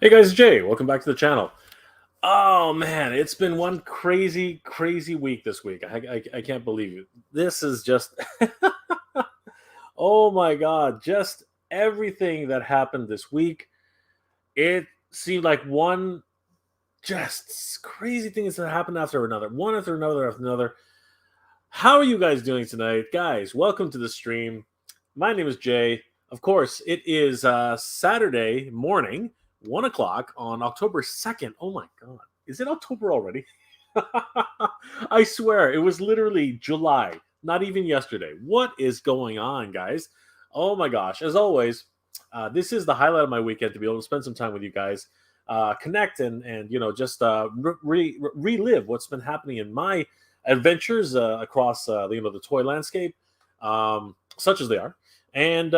Hey guys, Jay. Welcome back to the channel. Oh man, it's been one crazy, crazy week this week. I can't believe it. This is just, oh my God, just everything that happened this week. It seemed like one just crazy things that happened after another, one after another after another. How are you guys doing tonight? Guys, welcome to the stream. My name is Jay. Of course, it is Saturday morning, 1 o'clock on October 2nd. Oh my God. Is it October already? I swear, it was literally July, not even yesterday. What is going on, guys? Oh my gosh. As always, this is the highlight of my weekend to be able to spend some time with you guys, connect and just relive what's been happening in my adventures across the toy landscape, such as they are, and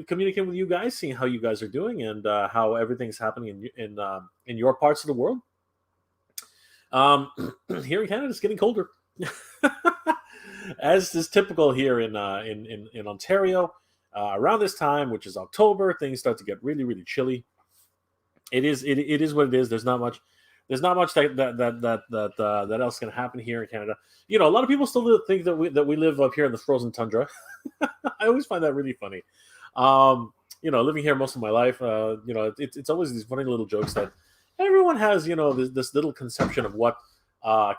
communicating with you guys, seeing how you guys are doing and how everything's happening in your parts of the world. Um, Here in Canada, it's getting colder, as is typical here in Ontario. Around this time, which is October, things start to get really really chilly. It is what it is. There's not much that else can happen here in Canada. A lot of people still think that we live up here in the frozen tundra. I always find that really funny. Living here most of my life, it's always these funny little jokes that everyone has. This little conception of what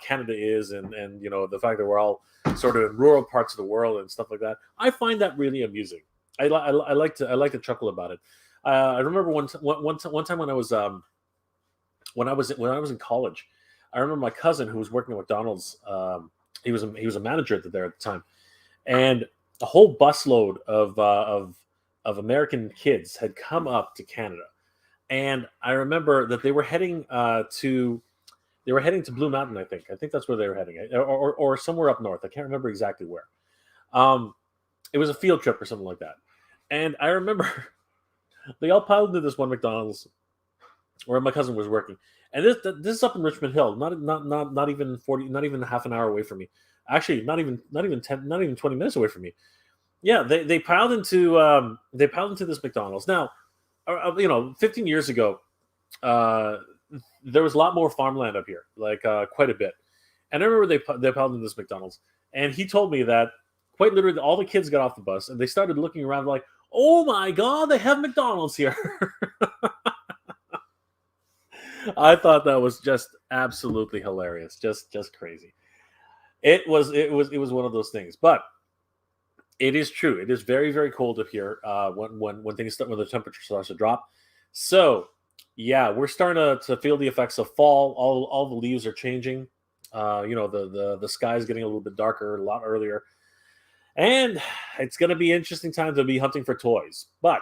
Canada is, and the fact that we're all sort of in rural parts of the world and stuff like that. I find that really amusing. I like to chuckle about it. I remember one time when I was in college. I remember my cousin who was working at McDonald's. He was a manager there at the time, and a whole busload of American kids had come up to Canada, and I remember that they were heading to Blue Mountain. I think that's where they were heading, or somewhere up north. I can't remember exactly where. Um, it was a field trip or something like that, and I remember they all piled into this one McDonald's where my cousin was working. And this is up in Richmond Hill, not even 40, not even half an hour away from me. Actually, not even 10, not even 20 minutes away from me. Yeah, they piled into this McDonald's. Now, 15 years ago, uh, there was a lot more farmland up here, like quite a bit. And I remember they piled into this McDonald's, and he told me that quite literally all the kids got off the bus and they started looking around like, "Oh my God, they have McDonald's here." I thought that was just absolutely hilarious, just crazy. It was one of those things, but it is true. It is very very cold up here when things start when the temperature starts to drop. So yeah, we're starting to feel the effects of fall. All the leaves are changing. The sky is getting a little bit darker a lot earlier, and it's going to be an interesting time to be hunting for toys. But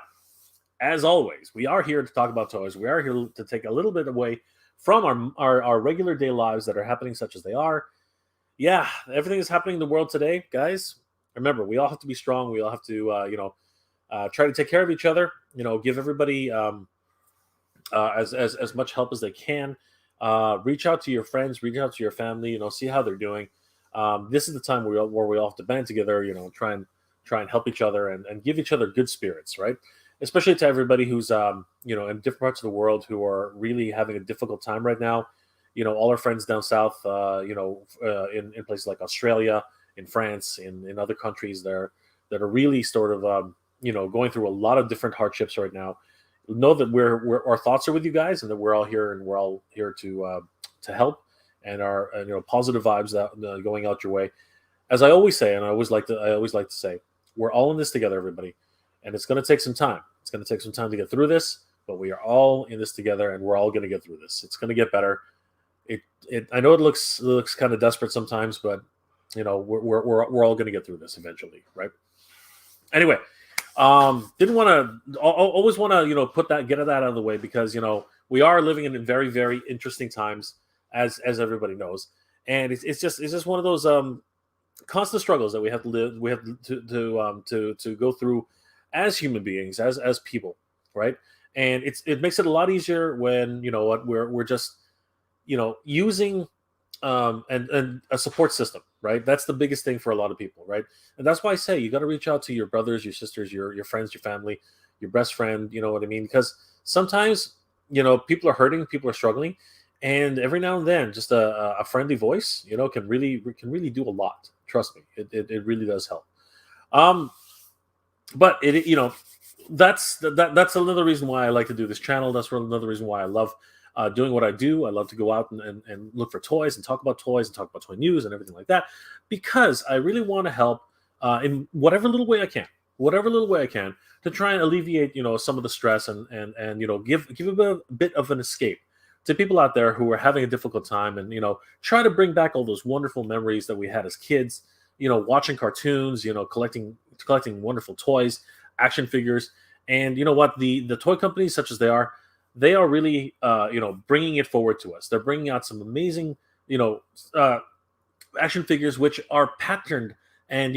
as always, we are here to talk about toys. We are here to take a little bit away from our regular day lives that are happening such as they are. Yeah, everything is happening in the world today, guys. Remember, we all have to be strong. We all have to, try to take care of each other. Give everybody as much help as they can. Reach out to your friends. Reach out to your family. See how they're doing. This is the time where we all have to band together. Try and help each other and give each other good spirits, right? Especially to everybody who's in different parts of the world who are really having a difficult time right now. All our friends down south, in places like Australia, in France, in other countries that are really sort of going through a lot of different hardships right now. Know that our thoughts are with you guys, and that we're all here, and we're all here to help, and our positive vibes that going out your way. As I always say, and I always like to say, we're all in this together, everybody. And it's going to take some time. It's going to take some time to get through this, but we are all in this together, and we're all going to get through this. It's going to get better. I know it looks kind of desperate sometimes, but we're all going to get through this eventually, right? Anyway, didn't want to always want to get that out of the way, because we are living in very very interesting times, as everybody knows, and it's just one of those constant struggles that we have to live. We have to go through as human beings, as people, right? And it makes it a lot easier when we're just using and a support system, right? That's the biggest thing for a lot of people, right? And that's why I say you got to reach out to your brothers, your sisters, your friends, your family, your best friend. You know what I mean? Because sometimes people are hurting, people are struggling, and every now and then, just a friendly voice, can really do a lot. Trust me, it really does help. Um, but that's another reason why I like to do this channel. That's another reason why I love doing what I do. I love to go out and look for toys and talk about toys and talk about toy news and everything like that, because I really want to help in whatever little way I can, to try and alleviate some of the stress and give a bit of an escape to people out there who are having a difficult time, and try to bring back all those wonderful memories that we had as kids, watching cartoons, collecting wonderful toys, action figures. And you know what, the toy companies, such as they are really bringing it forward to us. They're bringing out some amazing uh, action figures which are patterned and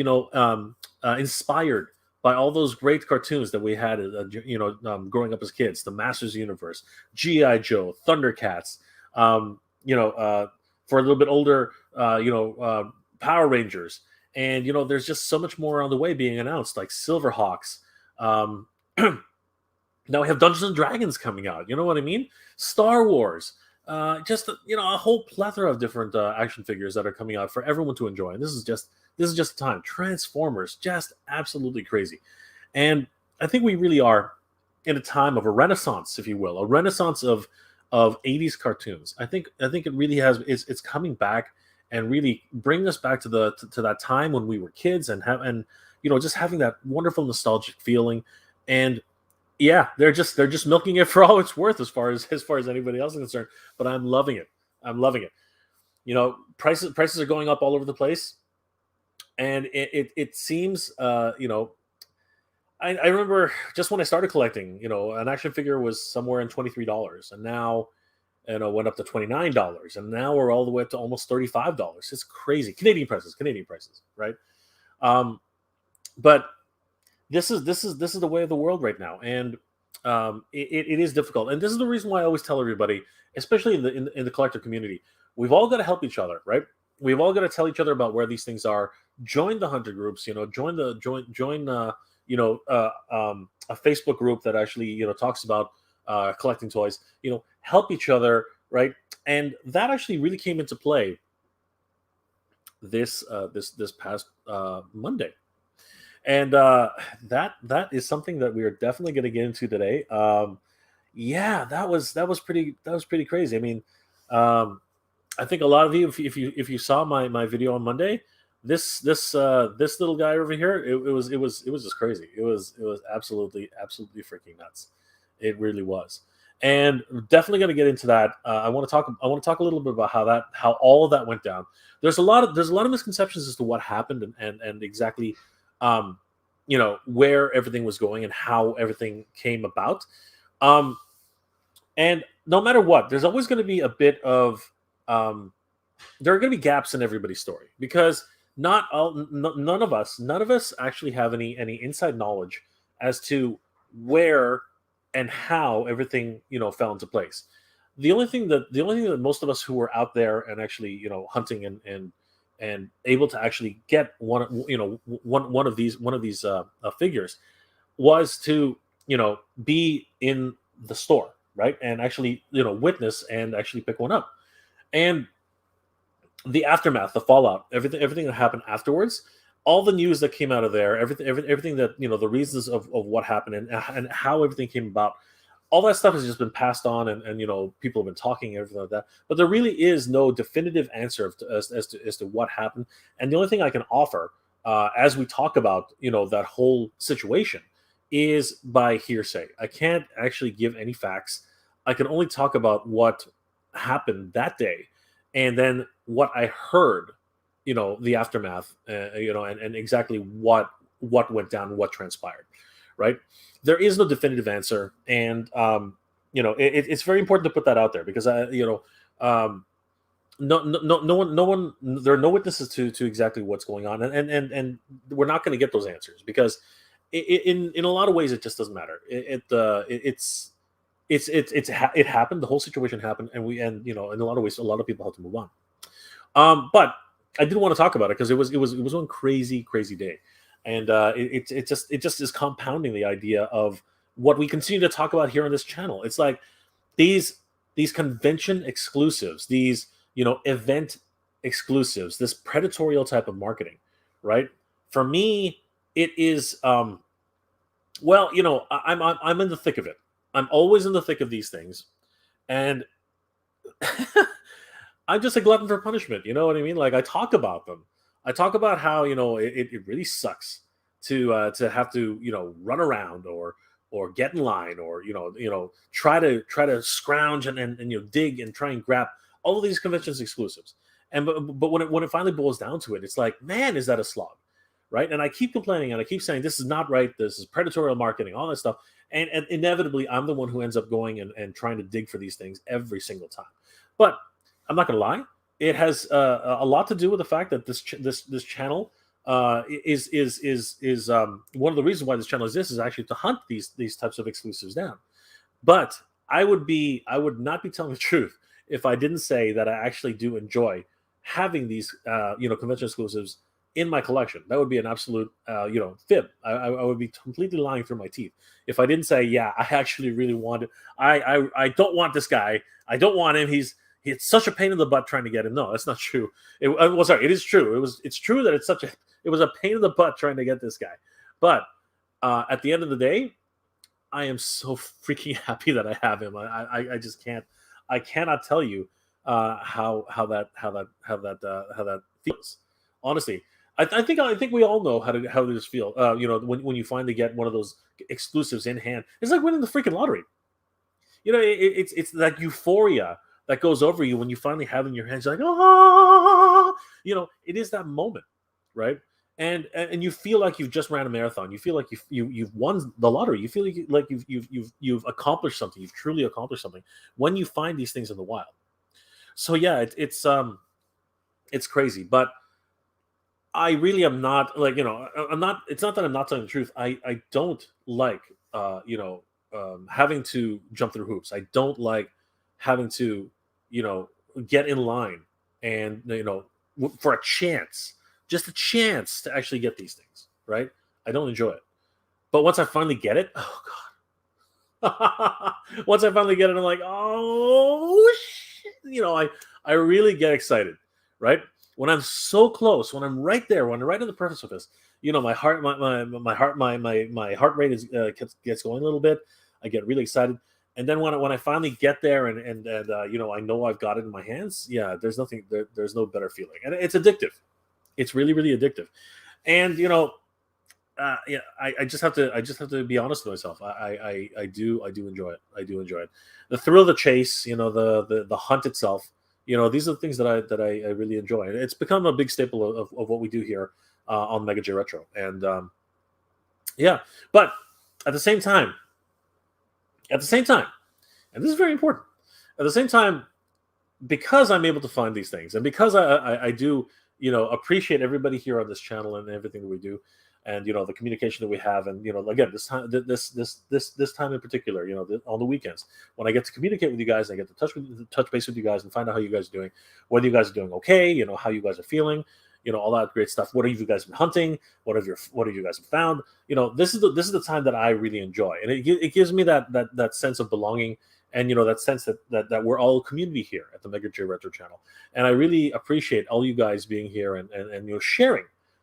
inspired by all those great cartoons that we had growing up as kids: the Masters Universe, GI Joe, Thundercats, for a little bit older, Power Rangers. And there's just so much more on the way being announced, like Silverhawks. um, Now we have Dungeons and Dragons coming out. You know what I mean? Star Wars. Just a whole plethora of different action figures that are coming out for everyone to enjoy. And this is just the time. Transformers, just absolutely crazy. And I think we really are in a time of a renaissance, if you will, a renaissance of 80s cartoons. I think it really has. It's coming back and really bringing us back to that time when we were kids, and just having that wonderful nostalgic feeling. And yeah, they're just milking it for all it's worth, as far as anybody else is concerned. But I'm loving it. I'm loving it. Prices are going up all over the place, and it seems I remember just when I started collecting, an action figure was somewhere in $23, and now went up to $29, and now we're all the way up to almost $35. It's crazy. Canadian prices, right? But this is the way of the world right now, and it is difficult. And this is the reason why I always tell everybody, especially in the collector community, we've all got to help each other, right? We've all got to tell each other about where these things are. Join the hunter groups, join a Facebook group that actually talks about collecting toys. Help each other, right? And that actually really came into play this past Monday. And that is something that we are definitely going to get into today. Yeah, that was pretty crazy. I mean, I think a lot of you, if you saw my video on Monday, this little guy over here, it was just crazy. It was absolutely freaking nuts. It really was. And definitely going to get into that. I want to talk a little bit about how all of that went down. There's a lot of misconceptions as to what happened and exactly where everything was going and how everything came about. And no matter what, there's always going to be a bit of there are going to be gaps in everybody's story, because none of us actually have any inside knowledge as to where and how everything fell into place. The only thing that most of us who were out there and actually hunting and able to actually get one of these figures was to be in the store, right, and actually witness and actually pick one up. And the aftermath, the fallout, everything that happened afterwards, all the news that came out of there, everything that the reasons of what happened and how everything came about, all that stuff has just been passed on, and people have been talking and everything like that. But there really is no definitive answer as to what happened. And the only thing I can offer as we talk about that whole situation is by hearsay. I can't actually give any facts. I can only talk about what happened that day, and then what I heard, the aftermath, and exactly what went down, what transpired, right? There is no definitive answer, and it's very important to put that out there, because no one, there are no witnesses to exactly what's going on, and we're not going to get those answers, because in a lot of ways it just doesn't matter. It happened. The whole situation happened, and in a lot of ways, a lot of people had to move on. But I did want to talk about it because it was one crazy day, and it just is compounding the idea of what we continue to talk about here on this channel. It's like these convention exclusives, these event exclusives, this predatorial type of marketing, right? For me, it is well, I'm in the thick of it. I'm always in the thick of these things, and I'm just a glutton for punishment. You know what I mean? Like I talk about them. I talk about how it really sucks to have to run around or get in line or try to scrounge and dig and try and grab all of these conventions exclusives. And but when it finally boils down to it, it's like, man, is that a slog, right? And I keep complaining and I keep saying this is not right. This is predatory marketing, all that stuff. And inevitably, I'm the one who ends up going and trying to dig for these things every single time. But I'm not going to lie; it has a lot to do with the fact that this channel is one of the reasons why this channel exists is actually to hunt these types of exclusives down. But I would not be telling the truth if I didn't say that I actually do enjoy having these convention exclusives in my collection. That would be an absolute fib. I would be completely lying through my teeth if I didn't say, yeah, I actually really want it. I don't want this guy. I don't want him. He's such a pain in the butt trying to get him. No, that's not true. Sorry, it is true. It's true that it was a pain in the butt trying to get this guy. But at the end of the day, I am so freaking happy that I have him. I just can't. I cannot tell you how that feels. Honestly, I think we all know how this feel. When you finally get one of those exclusives in hand, it's like winning the freaking lottery. It's that euphoria that goes over you when you finally have it in your hands. You're like, oh, it is that moment, right? And you feel like you've just ran a marathon. You feel like you've won the lottery. You feel like you've accomplished something. You've truly accomplished something when you find these things in the wild. So yeah, it's crazy, but I really am not like I'm not. It's not that I'm not telling the truth. I don't like having to jump through hoops. I don't like having to get in line and for a chance. Just a chance to actually get these things, right? I don't enjoy it. But once I finally get it, oh God. Once I finally get it, I'm like, oh shit. I really get excited, right? When I'm so close, when I'm right there, when I'm right on the precipice of this, my heart rate gets going a little bit. I get really excited. And then when I finally get there and I know I've got it in my hands, yeah, there's no better feeling. And it's addictive. It's really, really addictive, and I just have to be honest with myself. I do enjoy it. I do enjoy it. The thrill of the chase, the hunt itself. These are the things that I really enjoy. And it's become a big staple of what we do here on Mega J Retro. And but at the same time, and this is very important. At the same time, because I'm able to find these things, and because I do. Appreciate everybody here on this channel and everything that we do, and the communication that we have, and again, this time in particular, on the weekends when I get to communicate with you guys, I get to touch base with you guys and find out how you guys are doing, whether you guys are doing okay, how you guys are feeling, all that great stuff. What have you guys been hunting? What have you guys found? This is the time that I really enjoy, and it gives me that sense of belonging. And that sense that we're all a community here at the Mega J Retro channel, and I really appreciate all you guys being here and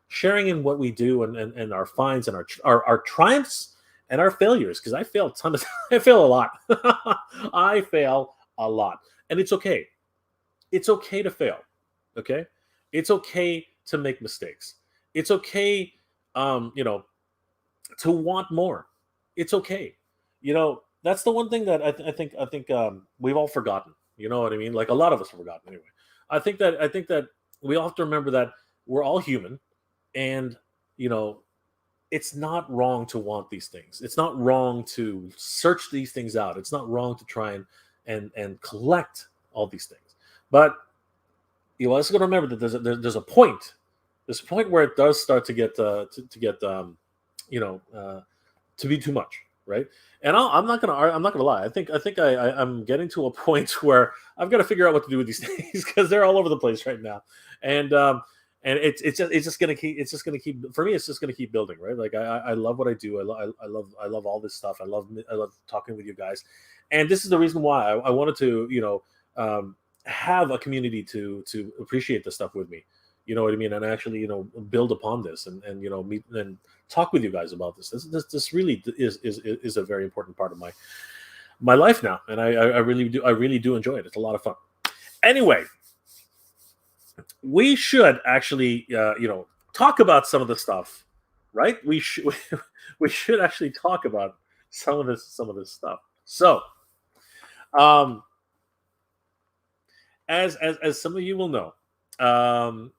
sharing in what we do and our finds and our triumphs and our failures, because I fail I fail a lot. I fail a lot, and it's okay. It's okay to fail. Okay, it's okay to make mistakes. It's okay, to want more. It's okay. That's the one thing that I think we've all forgotten. You know what I mean? Like a lot of us have forgotten anyway. I think that we all have to remember that we're all human, and it's not wrong to want these things. It's not wrong to search these things out. It's not wrong to try and collect all these things. But also got to remember that there's a point. There's a point where it does start to get to be too much, right? And I'm not gonna lie. I think I'm getting to a point where I've got to figure out what to do with these things because they're all over the place right now. And and it's just gonna keep for me. It's just gonna keep building, right? Like I love what I do. I love all this stuff. I love talking with you guys, and this is the reason why I wanted to have a community to appreciate the stuff with me. You know what I mean? And actually, build upon this and meet and talk with you guys about this. This really is a very important part of my life now, and I really do enjoy it. It's a lot of fun. Anyway, we should actually talk about some of the stuff, right? We should actually talk about some of this stuff. So, um, as some of you will know, um,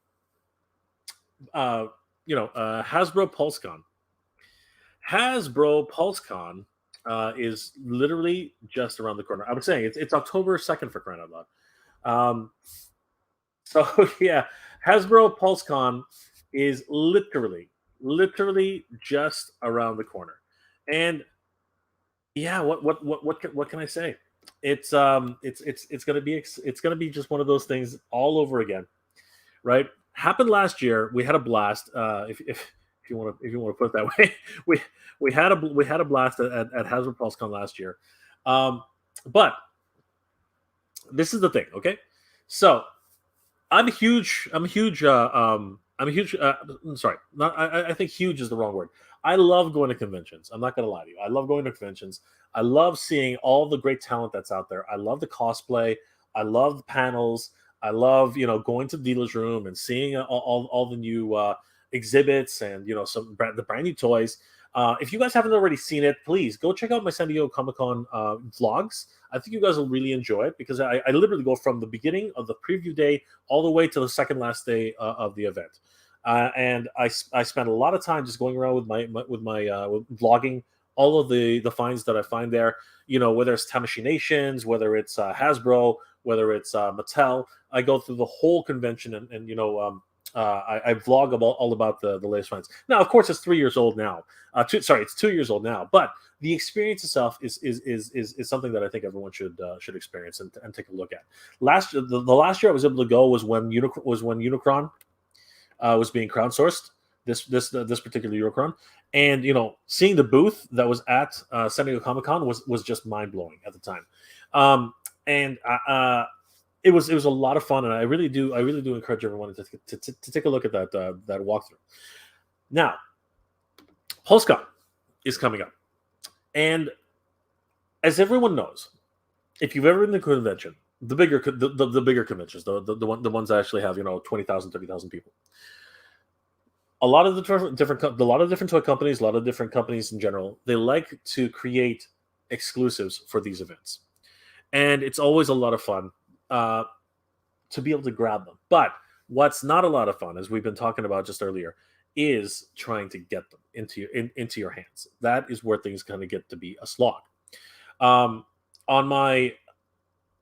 Hasbro Pulse Con. Hasbro Pulse Con is literally just around the corner. I would say it's October 2nd for crying out loud. Um, so yeah, Hasbro Pulse Con is literally just around the corner, and yeah, what can I say? It's gonna be just one of those things all over again, right? Happened last year. We had a blast. If you want to put it that way, we we had a blast at Hasbro PulseCon last year. Um, but this is the thing, okay? So I'm a huge. I'm a huge. I'm a huge. Sorry, not. I think huge is the wrong word. I love going to conventions. I'm not gonna lie to you. I love going to conventions. I love seeing all the great talent that's out there. I love the cosplay. I love the panels. I love going to the dealer's room and seeing all the new exhibits and the brand new toys. If you guys haven't already seen it, please go check out my San Diego Comic Con vlogs. I think you guys will really enjoy it because I literally go from the beginning of the preview day all the way to the second last day of the event. And I spent a lot of time just going around with vlogging all of the finds that I find there. Whether it's Tamashi Nations, whether it's Hasbro, whether it's Mattel. I go through the whole convention I vlog all about the latest finds. Now, of course, it's 3 years old now. It's 2 years old now. But the experience itself is something that I think everyone should experience and take a look at. The last year I was able to go was when Unicron was being crowdsourced. This particular Unicron, and seeing the booth that was at San Diego Comic Con was just mind blowing at the time, and it was a lot of fun, and I really do encourage everyone to take a look at that walkthrough. Now, PulseCon is coming up, and as everyone knows, if you've ever been to a convention, the bigger conventions, the ones that actually have 20,000, 30,000 people. A lot of different toy companies, a lot of different companies in general, they like to create exclusives for these events, and it's always a lot of fun to be able to grab them. But what's not a lot of fun, as we've been talking about just earlier, is trying to get them into your hands. That is where things kind of get to be a slog. On my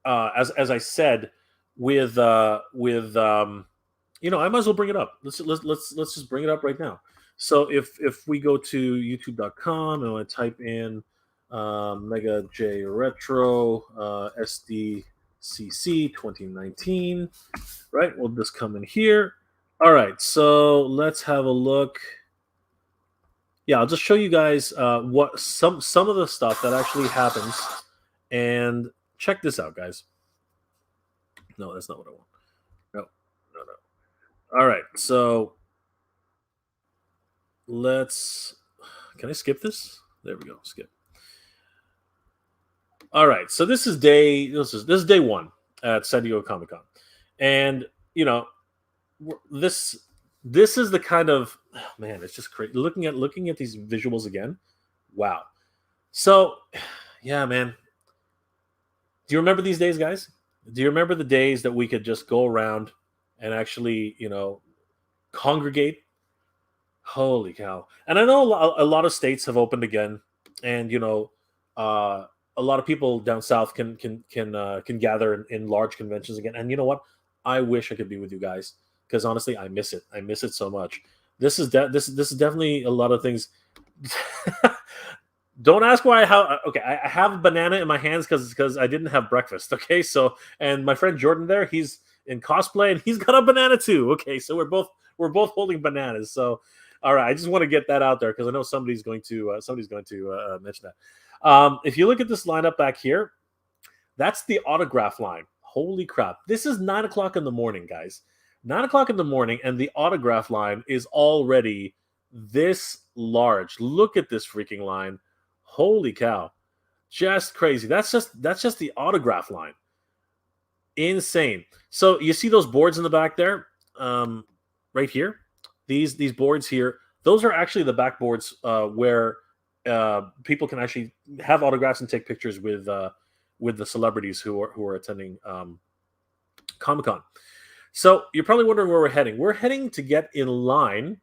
as I said, I might as well bring it up. Let's just bring it up right now. So if we go to youtube.com and I type in Mega J Retro SDCC 2019, right? We'll just come in here. All right, so let's have a look. Yeah, I'll just show you guys what some of the stuff that actually happens, and check this out, guys. No, that's not what I want. No. All right, so can I skip this? There we go, skip. All right, so this is day one at San Diego Comic Con, and this is the kind of man. It's just crazy looking at these visuals again. Wow. So yeah, man. Do you remember these days, guys? Do you remember the days that we could just go around and actually, congregate? Holy cow! And I know a lot of states have opened again, and a lot of people down south can gather in large conventions again. And you know what? I wish I could be with you guys because honestly, I miss it. I miss it so much. This is definitely a lot of things. Don't ask why. Okay, I have a banana in my hands because I didn't have breakfast. Okay, so and my friend Jordan there, he's in cosplay, and he's got a banana too. Okay, so we're both holding bananas. So, all right, I just want to get that out there because I know somebody's going to mention that. If you look at this lineup back here, that's the autograph line. Holy crap! This is 9 o'clock in the morning, guys. 9 o'clock in the morning, and the autograph line is already this large. Look at this freaking line. Holy cow! Just crazy. That's just the autograph line. Insane. So you see those boards in the back there, right here. These boards here. Those are actually the back boards where people can actually have autographs and take pictures with the celebrities who are attending Comic-Con. So you're probably wondering where we're heading. We're heading to get in line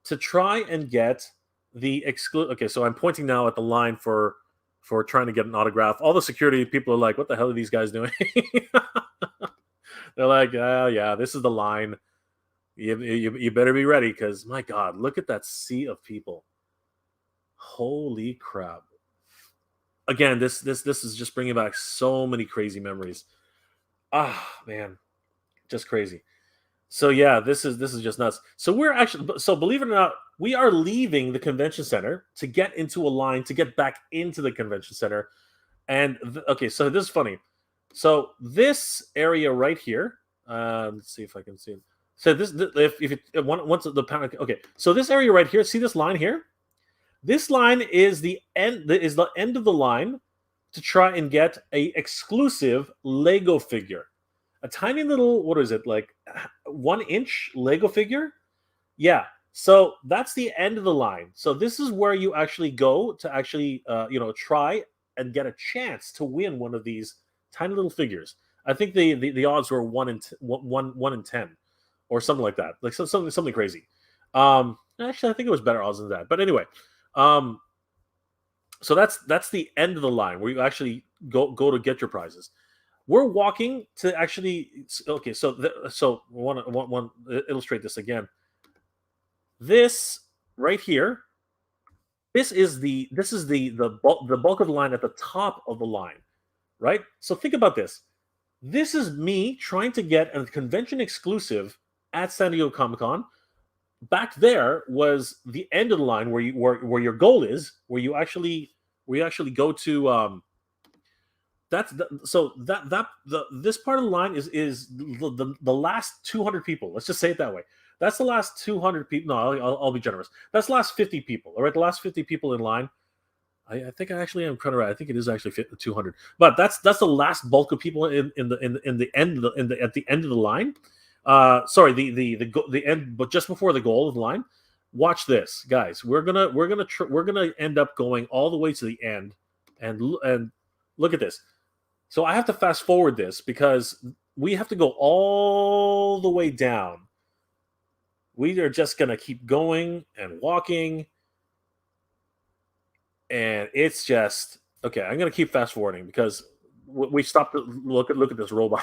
to try and get the exclusive. Okay, so I'm pointing now at the line for trying to get an autograph. All the security people are like, what the hell are these guys doing? They're like, oh, yeah, this is the line. You better be ready because, my God, look at that sea of people. Holy crap. Again, this is just bringing back so many crazy memories. Ah, man, just crazy. So yeah, this is just nuts. So believe it or not, we are leaving the convention center to get into a line to get back into the convention center. And okay, so this is funny. So this area right here, let's see if I can see it. So if once the panel, okay, so this area right here, see this line here? This line is the end of the line to try and get a exclusive Lego figure. A tiny little, what is it, like 1-inch Lego figure? Yeah. So that's the end of the line. So this is where you actually go to actually, try and get a chance to win one of these tiny little figures. I think the odds were 1 in 10, or something like that, like something crazy. Actually, I think it was better odds than that. But anyway, so that's the end of the line where you actually go to get your prizes. We're walking to actually. Okay, so I want to illustrate this again. This right here. This is the bulk of the line at the top of the line, right? So think about this. This is me trying to get a convention exclusive at San Diego Comic-Con. Back there was the end of the line where your goal is, where you actually go to. This part of the line is the last 200 people. Let's just say it that way. That's the last 200 people. No, I'll be generous. That's the last 50 people. All right, the last 50 people in line. I think I actually am kind of right. I think it is actually 200. But that's the last bulk of people at the end of the line. Sorry, the end, but just before the goal of the line. Watch this, guys. We're gonna end up going all the way to the end, and look at this. So I have to fast forward this because we have to go all the way down. We are just gonna keep going and walking, and it's just okay. I'm gonna keep fast forwarding because we stopped to look at this robot.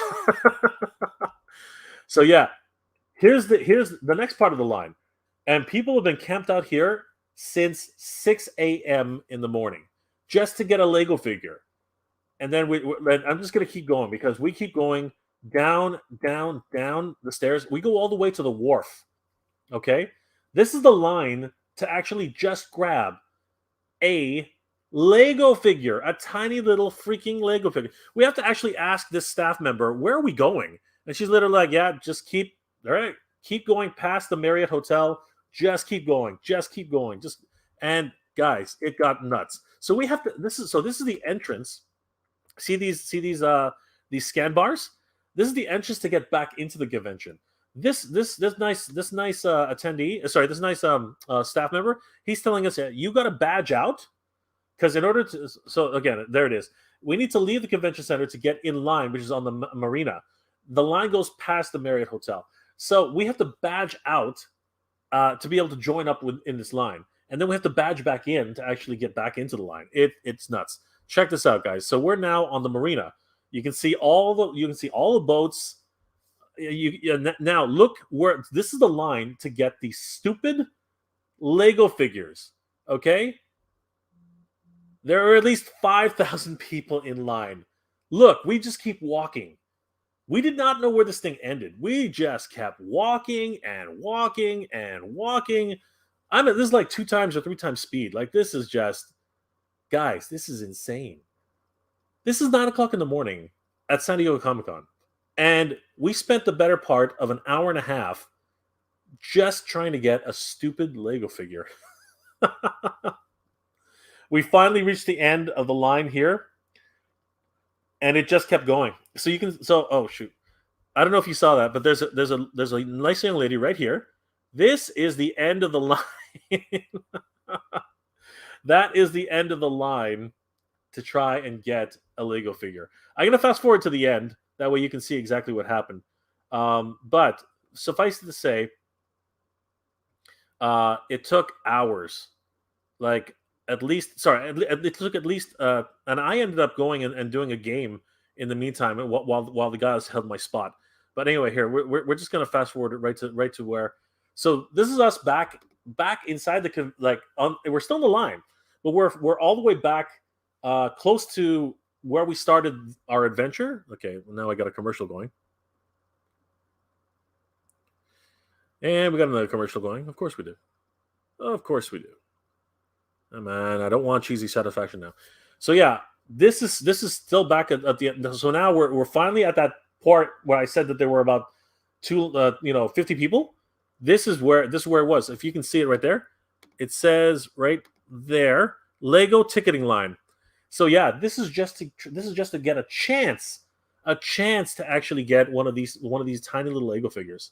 So yeah, here's the next part of the line, and people have been camped out here since 6 a.m. in the morning just to get a Lego figure. And then I'm just going to keep going because we keep going down the stairs. We go all the way to the wharf. Okay, this is the line to actually just grab a Lego figure, a tiny little freaking Lego figure. We have to actually ask this staff member, where are we going? And she's literally like, yeah, just keep going past the Marriott Hotel. Just keep going. And guys, it got nuts. So we have to. This is the entrance. See these scan bars. This is the entrance to get back into the convention. This nice attendee. Sorry, this nice staff member. He's telling us that you got to badge out because in order to. So again, there it is. We need to leave the convention center to get in line, which is on the marina. The line goes past the Marriott Hotel. So we have to badge out to be able to join up in this line. And then we have to badge back in to actually get back into the line. It's nuts. Check this out, guys. So we're now on the marina. You can see all the boats. Now look where this is the line to get the stupid Lego figures. Okay? There are at least 5,000 people in line. Look, we just keep walking. We did not know where this thing ended. We just kept walking and walking and walking. This is like 2 times or 3 times speed. Like, this is just, guys, this is insane. This is 9 o'clock in the morning at San Diego Comic-Con. And we spent the better part of an hour and a half just trying to get a stupid Lego figure. We finally reached the end of the line here, and it just kept going. So you can, oh shoot, I don't know if you saw that, but there's a nice young lady right here. This is the end of the line. That is the end of the line to try and get a Lego figure. I'm gonna fast forward to the end. That way you can see exactly what happened. But suffice it to say, it took hours. Like, at least, sorry, it took at least, and I ended up going and doing a game in the meantime while the guys held my spot. But anyway, here we're just gonna fast forward it right to where. So this is us back inside the we're still in the line, but we're all the way back, close to where we started our adventure. Okay, well, now I got a commercial going, and we got another commercial going. Of course we do. Of course we do. Oh, man, I don't want cheesy satisfaction now. So yeah, this is still back at the end. So now we're finally at that part where I said that there were about 50 people. This is where it was. If you can see it right there, it says right there, Lego ticketing line. So yeah, this is just to get a chance to actually get one of these tiny little Lego figures.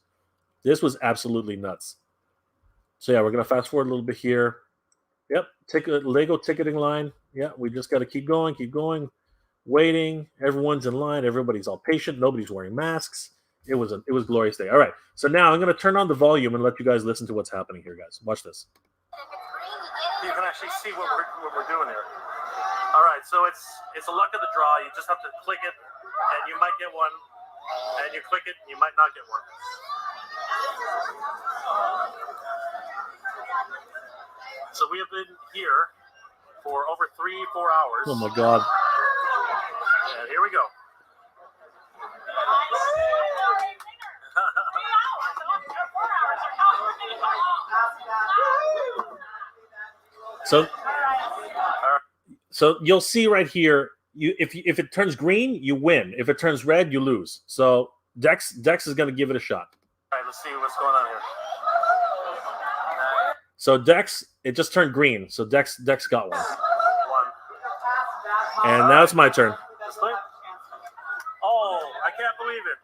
This was absolutely nuts. So yeah, we're gonna fast forward a little bit here. Yep, Lego ticketing line. Yeah, we just got to keep going, waiting. Everyone's in line. Everybody's all patient. Nobody's wearing masks. It was a glorious day. All right, so now I'm going to turn on the volume and let you guys listen to what's happening here, guys. Watch this. You can actually see what we're doing here. All right, so it's a luck of the draw. You just have to click it, and you might get one. And you click it, and you might not get one. So we have been here for over 3-4 hours. Oh my God. And here we go. So you'll see right here, if it turns green, you win. If it turns red, you lose. So Dex is going to give it a shot. All right, let's see what's going on here. So Dex, it just turned green. So Dex got one. And now it's my turn. Oh, I can't believe it.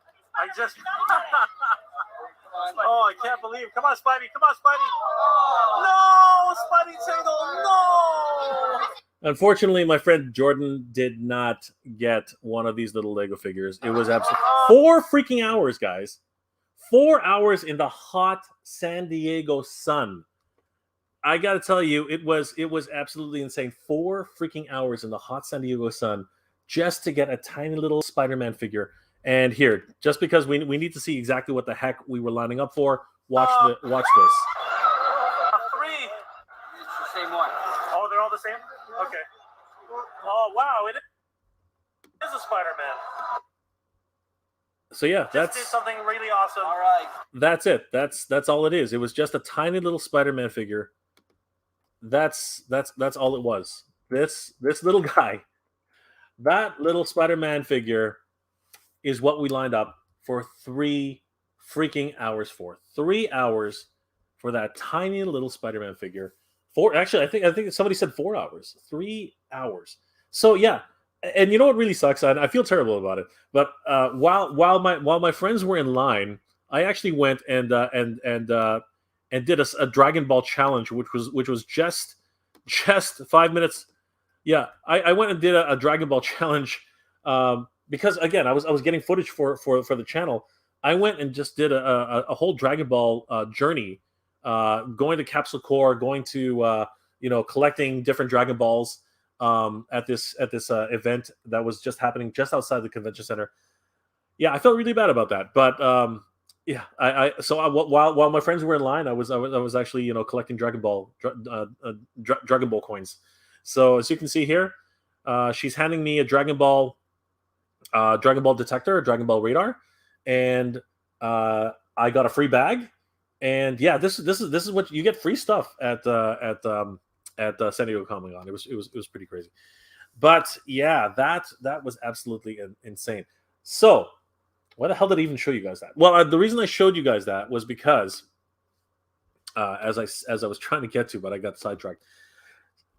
Oh, I can't believe it. Come on, Spidey. No, Spidey Tingle, no! Unfortunately, my friend Jordan did not get one of these little Lego figures. It was absolutely 4 freaking hours, guys. 4 hours in the hot San Diego sun. I got to tell you, it was absolutely insane. 4 freaking hours in the hot San Diego sun just to get a tiny little Spider-Man figure. And here, just because we need to see exactly what the heck we were lining up for, watch this. 3. It's the same one. Oh, they're all the same? Okay. Oh, wow. It is a Spider-Man. So yeah, did something really awesome. All right. That's it. That's all it is. It was just a tiny little Spider-Man figure. That's all it was. This little guy, that little Spider-Man figure is what we lined up for 3 freaking hours for. 3 hours for that tiny little Spider-Man figure. 4, actually, I think somebody said 4 hours. 3 hours. So yeah, and you know what really sucks? I feel terrible about it. But while my friends were in line, I actually went and did a Dragon Ball challenge, which was just 5 minutes. Yeah, I went and did a Dragon Ball challenge because again I was getting footage for the channel. I went and just did a whole Dragon Ball journey, going to Capsule Corps, going to collecting different Dragon Balls at this event that was just happening just outside the convention center. Yeah, I felt really bad about that, but yeah, while my friends were in line, I was actually collecting Dragon Ball coins. So as you can see here, she's handing me a Dragon Ball Dragon Ball detector, Dragon Ball radar, and I got a free bag. And yeah, this is what you get, free stuff at San Diego Comic Con. It was pretty crazy. But yeah, that was absolutely insane. So why the hell did I even show you guys that? Well, the reason I showed you guys that was because as I was trying to get to, but I got sidetracked.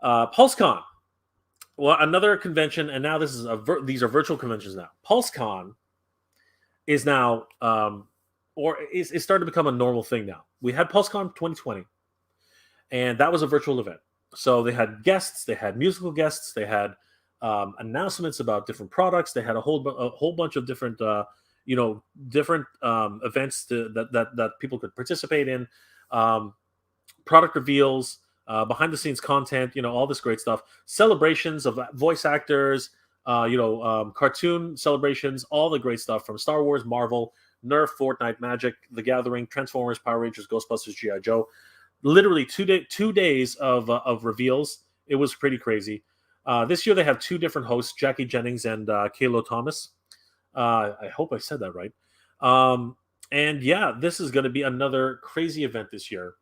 Pulsecon, well, another convention, and now this is these are virtual conventions now. Pulsecon is now, or is starting to become a normal thing now. We had Pulsecon 2020, and that was a virtual event. So they had guests, they had musical guests, they had announcements about different products. They had a whole bunch of different different events that people could participate in, product reveals, behind the scenes content, all this great stuff, celebrations of voice actors, cartoon celebrations, all the great stuff from Star Wars, Marvel, Nerf, Fortnite, Magic, The Gathering, Transformers, Power Rangers, Ghostbusters, G.I. Joe. Literally 2 days of reveals. It was pretty crazy. This year they have 2 different hosts, Jackie Jennings and Kaylo Thomas. I hope I said that right. And yeah, this is going to be another crazy event this year.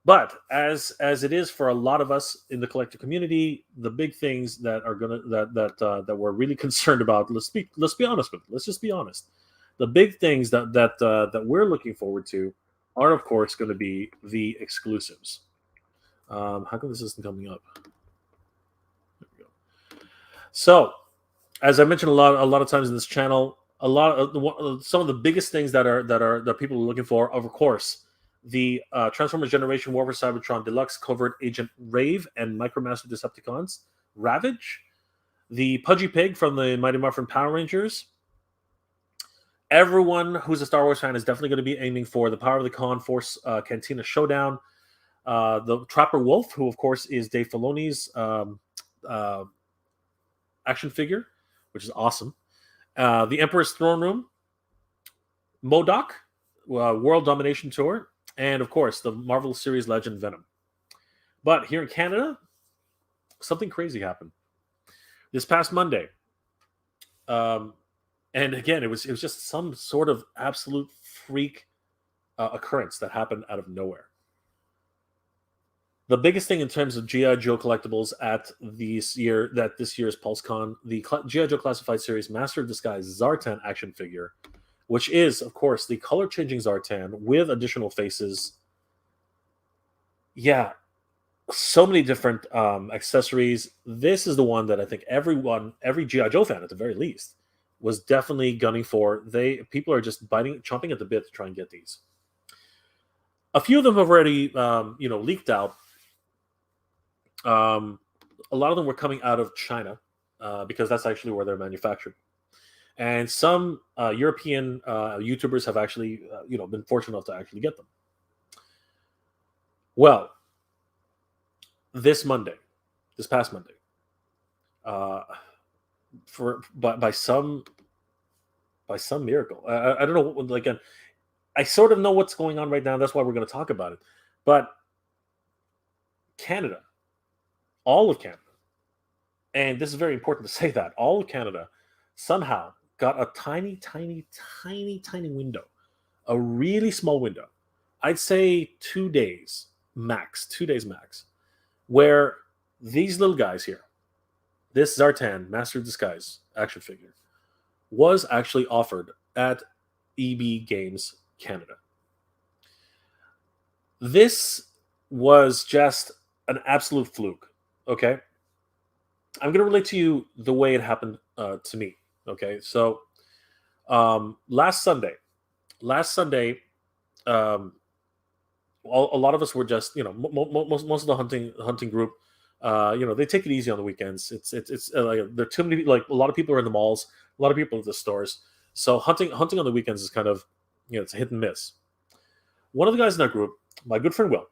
But as it is for a lot of us in the collector community, the big things that are gonna that we're really concerned about. Let's be honest with it. Let's just be honest. The big things that we're looking forward to are, of course, going to be the exclusives. How come this isn't coming up? There we go. So, as I mentioned a lot of times in this channel, some of the biggest things that people are looking for, of course, the Transformers Generation Warfare Cybertron Deluxe Covert Agent Rave and Micromaster Decepticons Ravage, the Pudgy Pig from the Mighty Morphin Power Rangers. Everyone who's a Star Wars fan is definitely going to be aiming for the Power of the Con Force Cantina Showdown. The Trapper Wolf, who of course is Dave Filoni's action figure, which is awesome. The Emperor's Throne Room, MODOK, World Domination Tour, and of course the Marvel Series Legend Venom. But here in Canada, something crazy happened this past Monday. And again, it was just some sort of absolute freak occurrence that happened out of nowhere. The biggest thing in terms of G.I. Joe collectibles at this year's Pulsecon, the G.I. Joe Classified Series Master of Disguise Zartan action figure, which is, of course, the color-changing Zartan with additional faces. Yeah, so many different accessories. This is the one that I think every G.I. Joe fan at the very least, was definitely gunning for. People are just chomping at the bit to try and get these. A few of them have already, leaked out. A lot of them were coming out of China because that's actually where they're manufactured. And some European YouTubers have actually, been fortunate enough to actually get them. Well, this past Monday, by some miracle, I don't know. Again, I sort of know what's going on right now. That's why we're going to talk about it. But Canada, all of Canada, and this is very important to say that all of Canada somehow got a tiny window, a really small window. I'd say 2 days max, where these little guys here, this Zartan Master of Disguise action figure, was actually offered at EB Games Canada. This was just an absolute fluke. Okay, I'm going to relate to you the way it happened to me. Okay, so last Sunday, a lot of us were just, most of the hunting group, they take it easy on the weekends. It's like there are too many, like a lot of people are in the malls, a lot of people at the stores. So hunting on the weekends is kind of, it's a hit and miss. One of the guys in that group, my good friend Will,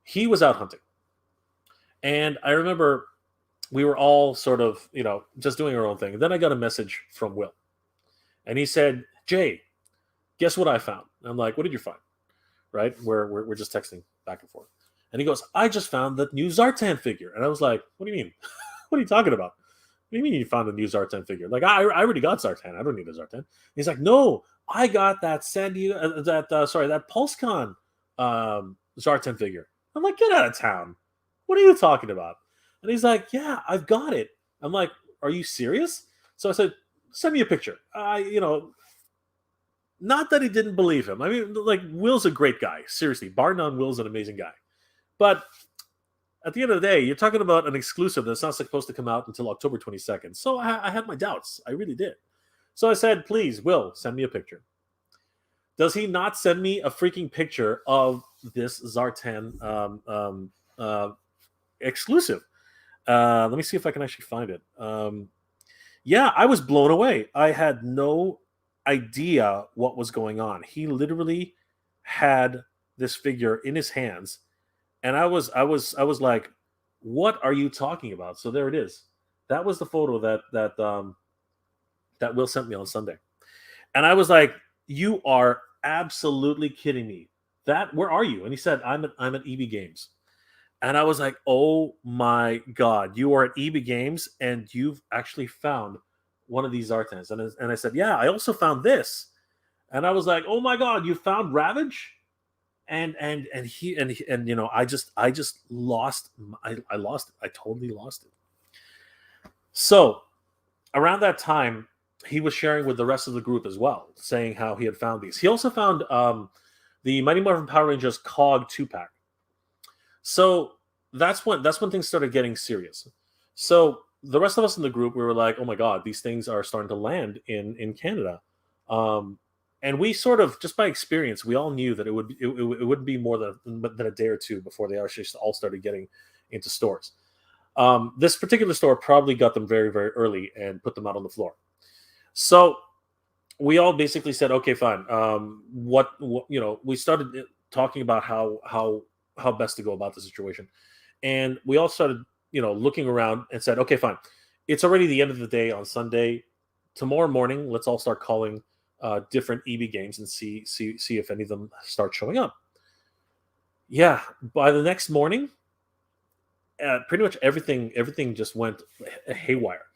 he was out hunting, and I remember we were all sort of, just doing our own thing. And then I got a message from Will, and he said, "Jay, guess what I found?" And I'm like, "What did you find?" Right? We're just texting back and forth. And he goes, "I just found that new Zartan figure." And I was like, "What do you mean? What are you talking about?" do you mean you found a new Zartan figure? Like, I already got Zartan. I don't need a Zartan. He's like, no, I got that that Pulsecon Zartan figure. I'm like, get out of town. What are you talking about? And he's like, yeah, I've got it. I'm like, are you serious? So I said, send me a picture. Not that he didn't believe him. I mean, like, Will's a great guy. Seriously, bar none, Will's an amazing guy. But at the end of the day, you're talking about an exclusive that's not supposed to come out until October 22nd. So I had my doubts. I really did. So I said, please, Will, send me a picture. Does he not send me a freaking picture of this Zartan exclusive? Let me see if I can actually find it. Yeah, I was blown away. I had no idea what was going on. He literally had this figure in his hands, and I was like, "What are you talking about?" So there it is. That was the photo that Will sent me on Sunday, and I was like, "You are absolutely kidding me! Where are you?" And he said, "I'm at EB Games." And I was like, oh my God, you are at EB Games and you've actually found one of these Zartans. And I said, yeah, I also found this. And I was like, oh my God, you found Ravage? And you know, I just lost. I lost it. I totally lost it. So around that time, he was sharing with the rest of the group as well, saying how he had found these. He also found the Mighty Morphin Power Rangers COG 2-pack. So that's when things started getting serious. So the rest of us in the group, we were like, "Oh my God, these things are starting to land in Canada," and we sort of, just by experience, we all knew that it wouldn't be more than a day or two before they actually all started getting into stores. This particular store probably got them very, very early and put them out on the floor. So we all basically said, "Okay, fine." What you know, we started talking about how best to go about the situation. And we all started, looking around and said, okay, fine. It's already the end of the day on Sunday. Tomorrow morning, let's all start calling different EB Games and see if any of them start showing up. Yeah, by the next morning, pretty much everything just went haywire.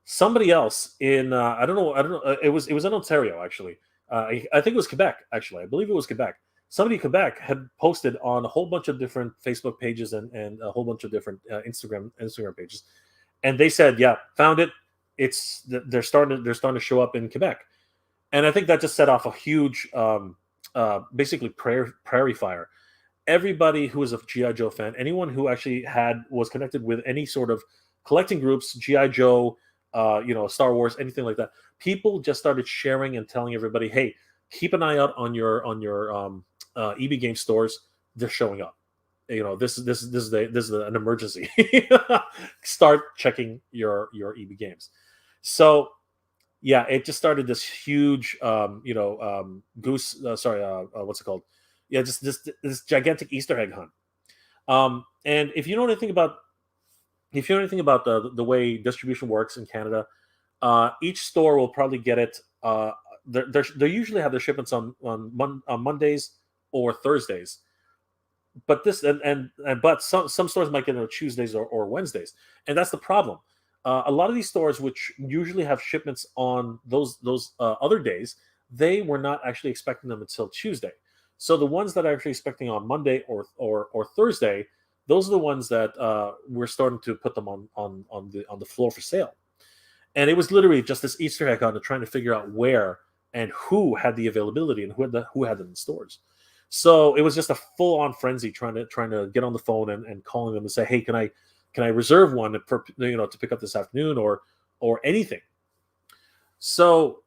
Somebody else in I don't know, it was in Ontario actually. I think it was Quebec actually. I believe it was Quebec. Somebody in Quebec had posted on a whole bunch of different Facebook pages and a whole bunch of different Instagram pages, and they said, "Yeah, found it. They're starting to show up in Quebec," and I think that just set off a huge, basically prairie fire. Everybody who was a GI Joe fan, anyone who actually was connected with any sort of collecting groups, GI Joe, Star Wars, anything like that, people just started sharing and telling everybody, "Hey, keep an eye out on your EB Game stores. They're showing up. This is an emergency. Start checking your EB Games." So yeah, it just started this huge goose. What's it called? Yeah, just this gigantic Easter egg hunt. And if you know anything about the way distribution works in Canada, each store will probably get it. They usually have their shipments on Mondays or Thursdays, but some stores might get it on Tuesdays or Wednesdays, and that's the problem. A lot of these stores, which usually have shipments on those other days, they were not actually expecting them until Tuesday. So the ones that are actually expecting on Monday or Thursday, those are the ones that we're starting to put them on the floor for sale. And it was literally just this Easter egg hunt of trying to figure out where and who had the availability and who had them in stores. So it was just a full-on frenzy trying to get on the phone and calling them and say, hey, can I reserve one to pick up this afternoon or anything. So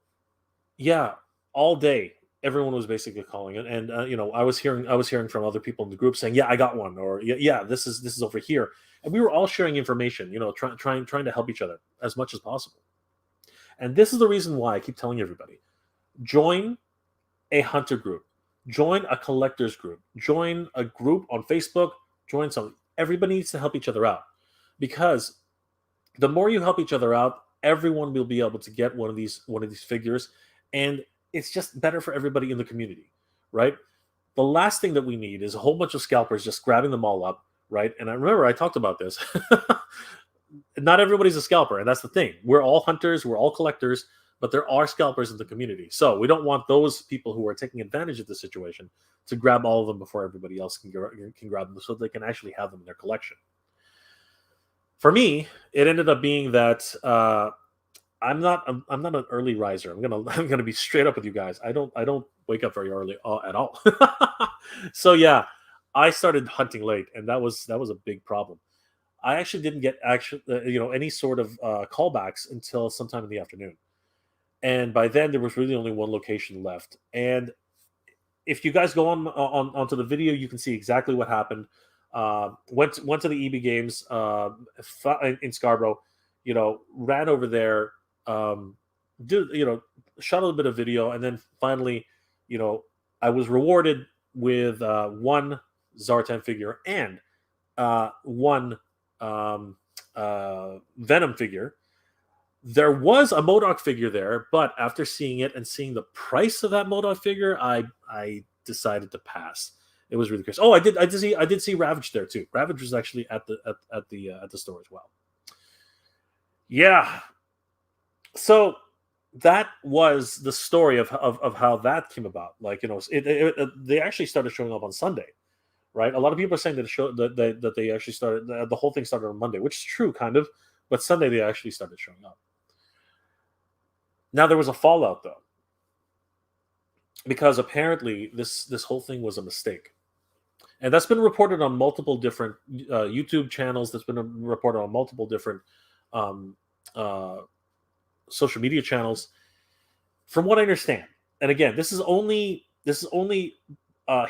yeah, all day everyone was basically calling it, and I was hearing from other people in the group saying, yeah, I got one, or yeah, this is over here, and we were all sharing information, trying to help each other as much as possible. And this is the reason why I keep telling everybody, join a hunter group, join a collectors group, join a group on Facebook, join something. Everybody needs to help each other out, because the more you help each other out, everyone will be able to get one of these figures, and it's just better for everybody in the community, right? The last thing that we need is a whole bunch of scalpers just grabbing them all up, right? And I remember I talked about this. not everybody's a scalper, and that's the thing. We're all hunters, we're all collectors, but there are scalpers in the community. So we don't want those people who are taking advantage of the situation to grab all of them before everybody else can grab them, so they can actually have them in their collection. For me, it ended up being that I'm not an early riser. I'm gonna be straight up with you guys. I don't wake up very early at all. So yeah, I started hunting late, and that was a big problem. I actually didn't get any sort of callbacks until sometime in the afternoon, and by then there was really only one location left. And if you guys go onto the video, you can see exactly what happened. Went to the EB Games in Scarborough. Ran over there. Shot a little bit of video, and then finally, I was rewarded with one Zartan figure and one Venom figure. There was a MODOK figure there, but after seeing it and seeing the price of that MODOK figure, I decided to pass. It was really crazy. Oh, I did see Ravage there too. Ravage was actually at the store as well. Yeah. So that was the story of how that came about. Like, they actually started showing up on Sunday, right? A lot of people are saying that they actually started, the whole thing started on Monday, which is true, kind of, but Sunday they actually started showing up. Now there was a fallout though, because apparently this whole thing was a mistake, and that's been reported on multiple different YouTube channels. That's been reported on multiple different social media channels. From what I understand, and again, this is only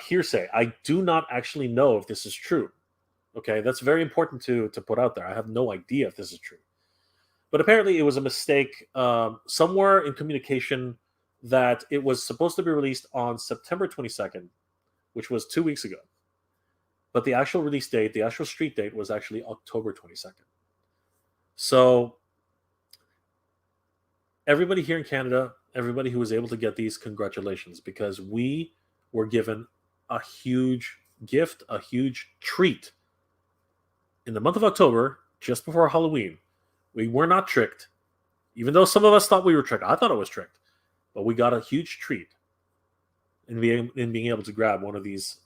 hearsay. I do not actually know if this is true. Okay, that's very important to put out there. I have no idea if this is true, but apparently it was a mistake somewhere in communication, that it was supposed to be released on September 22nd, which was 2 weeks ago, but the actual release date, the actual street date, was actually October 22nd. So everybody here in Canada, everybody who was able to get these, congratulations, because we were given a huge gift, a huge treat in the month of October, just before Halloween. We were not tricked, even though some of us thought we were tricked. I thought it was tricked, but we got a huge treat in being able to grab one of these.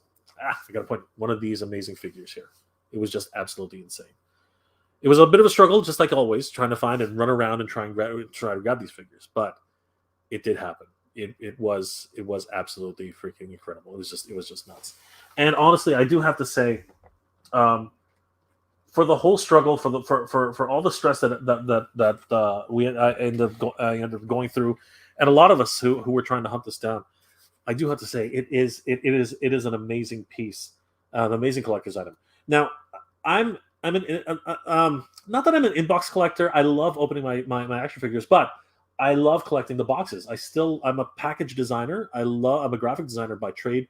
One of these amazing figures here. It was just absolutely insane. It was a bit of a struggle, just like always, trying to find and run around and try to grab these figures, but it did happen. It was absolutely freaking incredible. It was just nuts. And honestly, I do have to say, for the whole struggle, for all the stress that I ended up going through, and a lot of us who were trying to hunt this down, I do have to say it is an amazing piece, an amazing collector's item. Now, I'm not that I'm an inbox collector. I love opening my action figures, but I love collecting the boxes. I'm a package designer. I'm a graphic designer by trade,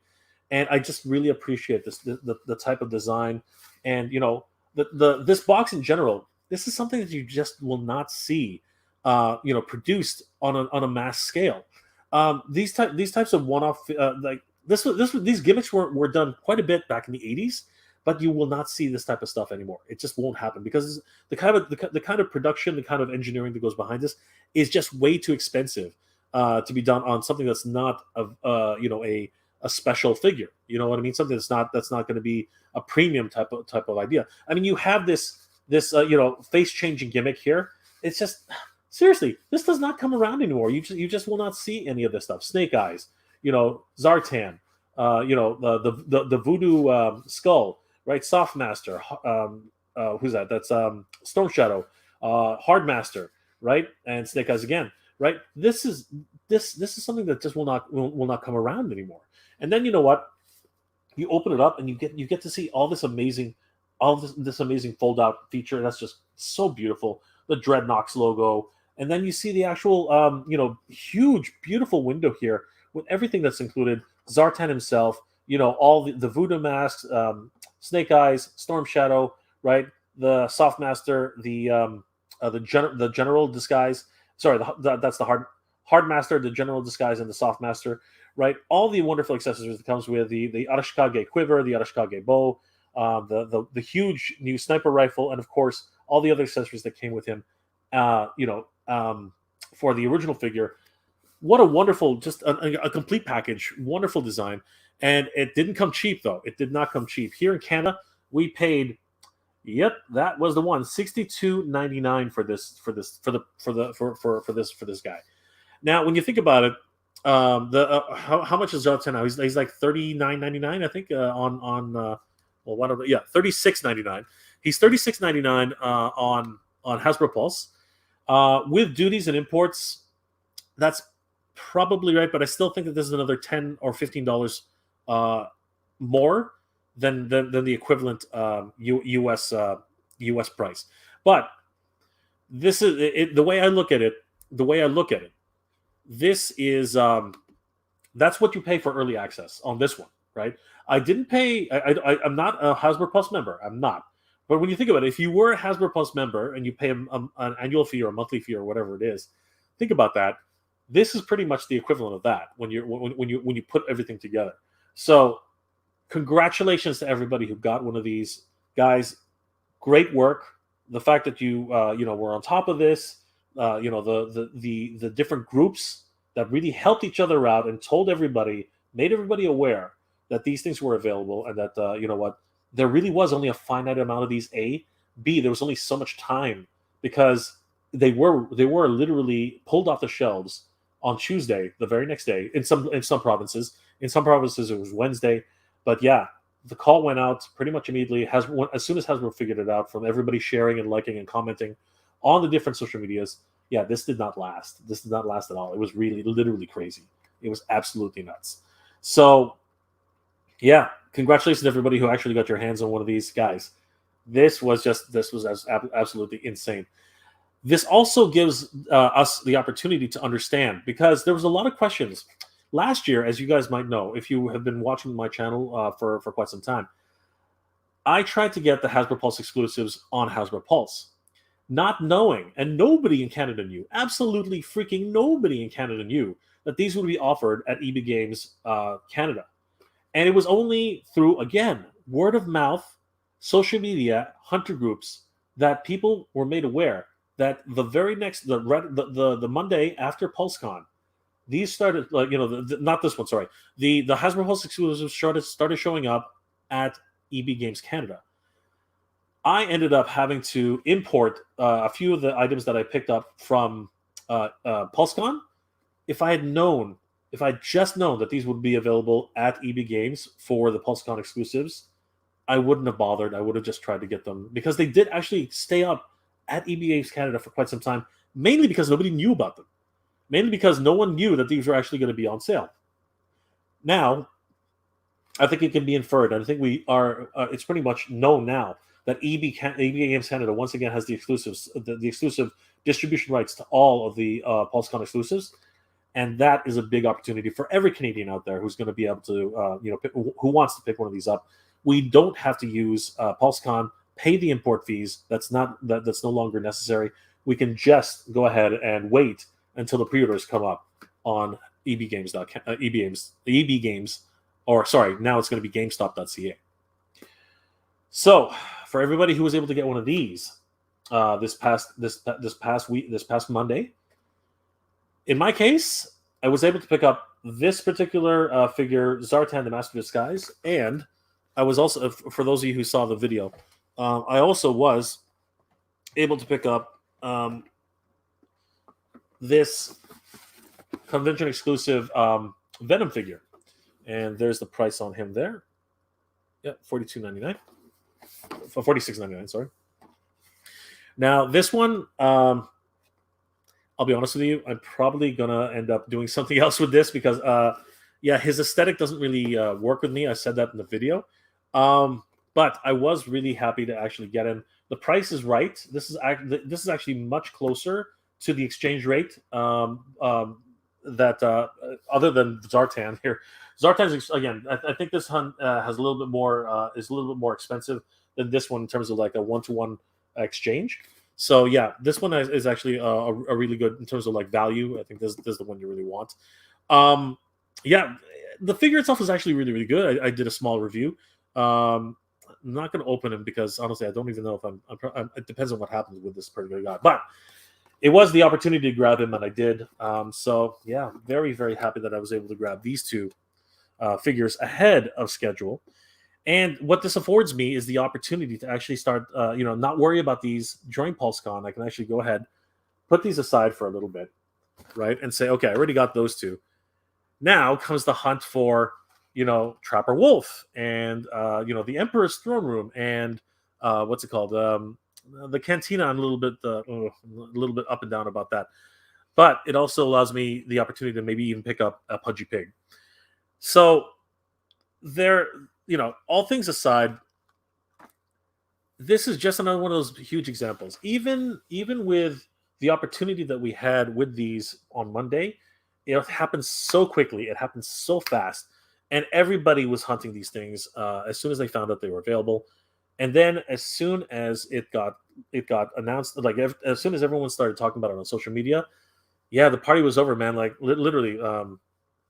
and I just really appreciate the type of design, and this box in general. This is something that you just will not see, produced on a mass scale. These types of one-off, like these gimmicks were done quite a bit back in the 80s, but you will not see this type of stuff anymore. It just won't happen, because the kind of production, the kind of engineering that goes behind this is just way too expensive to be done on something that's not a special figure. You know what I mean? Something that's not going to be a premium type of idea. I mean, you have this face changing gimmick here. It's just, seriously, this does not come around anymore. You just will not see any of this stuff. Snake Eyes, Zartan, the Voodoo Skull, right? Softmaster, who's that? That's Storm Shadow, Hardmaster, right? And Snake Eyes again, right? This is something that just will not come around anymore. And then you know what? You open it up and you get to see all this amazing fold out feature. That's just so beautiful. The Dreadnoks logo, and then you see the actual huge beautiful window here with everything that's included. Zartan himself, all the voodoo masks, Snake Eyes, Storm Shadow, right? The Softmaster, the General Disguise. Sorry, that's the Hardmaster, the General Disguise, and the Softmaster, right? All the wonderful accessories that comes with the Arashikage quiver, the Arashikage bow, the huge new sniper rifle, and of course all the other accessories that came with him, for the original figure. What a wonderful, just a complete package, wonderful design. And it didn't come cheap, though. It did not come cheap. Here in Canada, we paid, yep, that was the one, $62.99 for this guy. Now, when you think about it, how much is Zartan now? He's like $39.99, I think, $36.99. He's $36.99 on Hasbro Pulse. With duties and imports, that's probably right, but I still think that this is another $10 or $15 more than the equivalent US price. But this is it, the way I look at it. This is that's what you pay for early access on this one, right? I didn't pay. I'm not a Hasbro Plus member. I'm not. But when you think about it, if you were a Hasbro Plus member and you pay an annual fee or a monthly fee or whatever it is, think about that. This is pretty much the equivalent of that when you put everything together. So, congratulations to everybody who got one of these, guys. Great work. The fact that you were on top of this, the different groups that really helped each other out and told everybody, made everybody aware that these things were available, and that there really was only a finite amount of these. A, B, there was only so much time, because they were literally pulled off the shelves on Tuesday, the very next day. In some provinces, it was Wednesday. But yeah, the call went out pretty much immediately. As soon as Hasbro figured it out, from everybody sharing and liking and commenting on the different social medias. Yeah, this did not last. This did not last at all. It was really, literally crazy. It was absolutely nuts. So, yeah, congratulations to everybody who actually got your hands on one of these, guys. This was absolutely insane. This also gives us the opportunity to understand, because there was a lot of questions last year, as you guys might know, if you have been watching my channel for quite some time. I tried to get the Hasbro Pulse exclusives on Hasbro Pulse, not knowing, and nobody in Canada knew, absolutely freaking nobody in Canada knew, that these would be offered at EB Games Canada. And it was only through, again, word of mouth, social media, hunter groups, that people were made aware that the very next, the Monday after Pulsecon, these started, not this one, sorry. The Hasbro Pulse exclusives started showing up at EB Games Canada. I ended up having to import a few of the items that I picked up from Pulsecon. If I had just known that these would be available at EB Games for the Pulsecon exclusives, I wouldn't have bothered. I would have just tried to get them, because they did actually stay up at EB Games Canada for quite some time, mainly because nobody knew about them. Mainly because no one knew that these were actually going to be on sale. Now, I think it can be inferred, and I think we are. It's pretty much known now that EB Games Canada once again has the exclusives, the exclusive distribution rights to all of the PulseCon exclusives, and that is a big opportunity for every Canadian out there who's going to be able to, who wants to pick one of these up. We don't have to use PulseCon, pay the import fees. That's no longer necessary. We can just go ahead and wait until the pre-orders come up on EB Games, now it's going to be GameStop.ca. So, for everybody who was able to get one of these this past Monday, in my case, I was able to pick up this particular figure, Zartan, the Master of Disguise, and I was also, for those of you who saw the video, I also was able to pick up this convention exclusive Venom figure, and there's the price on him there. Yeah, $42.99. $46.99. Sorry. Now this one, I'll be honest with you, I'm probably gonna end up doing something else with this, because his aesthetic doesn't really work with me. I said that in the video, but I was really happy to actually get him. The price is right. This is actually much closer to the exchange rate that other than Zartan here. Zartan's, again, I think this hunt has a little bit more is a little bit more expensive than this one in terms of like a 1-to-1 exchange. So yeah, this one is actually a really good in terms of like value. I think this is the one you really want. Yeah, the figure itself is actually really, really good. I did a small review. not gonna open him because honestly, I don't even know if it depends on what happens with this particular guy. But it was the opportunity to grab him, and I did. So yeah, very, very happy that I was able to grab these two figures ahead of schedule. And what this affords me is the opportunity to actually start, not worry about these during Pulsecon. I can actually go ahead, put these aside for a little bit, right, and say, okay, I already got those two. Now comes the hunt for, Trapper Wolf and the Emperor's Throne Room and what's it called? The Cantina. I'm a little bit up and down about that, but it also allows me the opportunity to maybe even pick up a Pudgy Pig. So there, all things aside, this is just another one of those huge examples. Even with the opportunity that we had with these on Monday, it happened so quickly. It happened so fast. And everybody was hunting these things as soon as they found out they were available. And then as soon as it got announced, like as soon as everyone started talking about it on social media, yeah, the party was over, man. Like literally,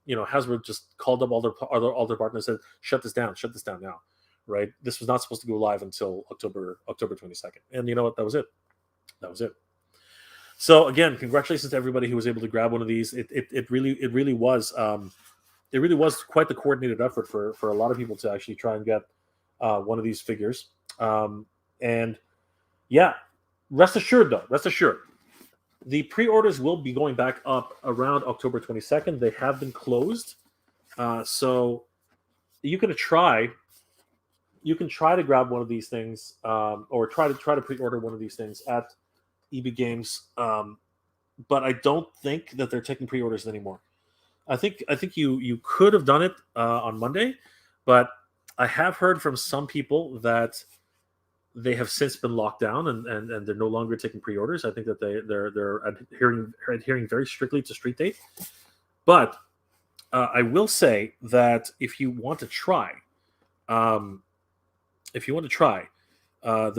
Hasbro just called up all their partners and said, shut this down now, right? This was not supposed to go live until October 22nd. And you know what? That was it. So again, congratulations to everybody who was able to grab one of these. It really was quite the coordinated effort for a lot of people to actually try and get one of these figures. And yeah, rest assured, the pre-orders will be going back up around October 22nd. They have been closed, so you can try to grab one of these things, or try to pre-order one of these things at EB Games. But I don't think that they're taking pre-orders anymore. I think you could have done it on Monday, but I have heard from some people that they have since been locked down and they're no longer taking pre-orders. I think that they're adhering very strictly to street date. But I will say that if you want to try, the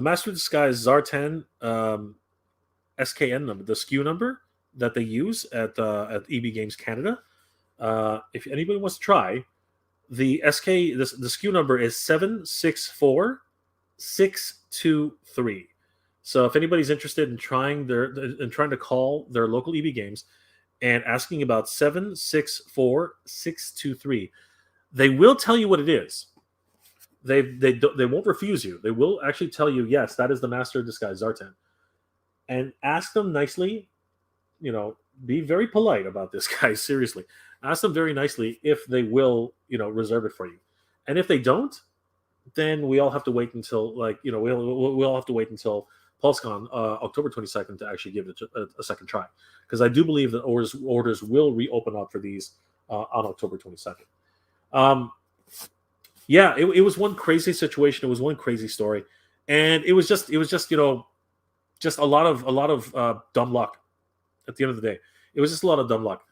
Master of Disguise Zartan SKN number, the SKU number that they use at EB Games Canada, if anybody wants to try, the SKU number is 764623. So if anybody's interested in trying to call their local EB Games and asking about 764623, they will tell you what it is. They won't refuse you. They will actually tell you, yes, that is the Master of Disguise Zartan. And ask them nicely, be very polite about this, guys. Seriously, ask them very nicely if they will, reserve it for you. And if they don't, then we all have to wait until we'll all have to wait until Pulsecon October 22nd to actually give it a second try, because I do believe that orders will reopen up for these on October 22nd. Yeah, it was one crazy situation. It was one crazy story, and it was just just a lot of dumb luck. At the end of the day, it was just a lot of dumb luck.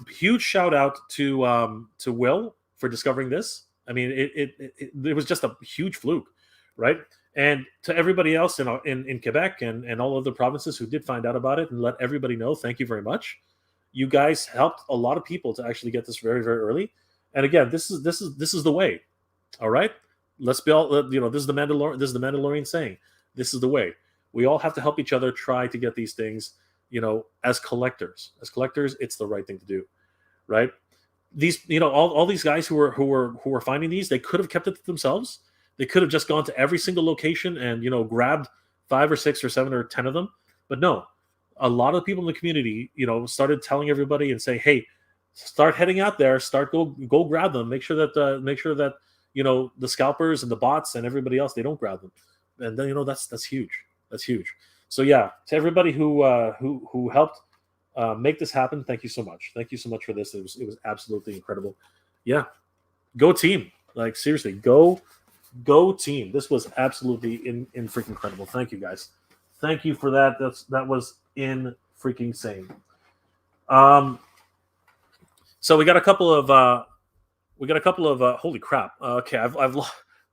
Huge shout out to Will for discovering this. I mean, it was just a huge fluke, right? And to everybody else in Quebec and all other provinces who did find out about it and let everybody know, thank you very much. You guys helped a lot of people to actually get this very, very early. And again, this is the way. All right, let's be all. This is the Mandalorian saying, this is the way. We all have to help each other try to get these things. As collectors, it's the right thing to do, right? These, all these guys who were finding these, they could have kept it to themselves. They could have just gone to every single location and grabbed 5 or 6 or 7 or 10 of them. But no, a lot of people in the community, started telling everybody and say, hey, start heading out there, go grab them. Make sure that the scalpers and the bots and everybody else, they don't grab them. And then that's huge. That's huge. So yeah, to everybody who helped make this happen, thank you so much. Thank you so much for this. It was absolutely incredible. Yeah, go team. Like seriously, go team. This was absolutely in freaking incredible. Thank you guys. Thank you for that. That was in freaking insane. So we got a couple of holy crap. Okay, I've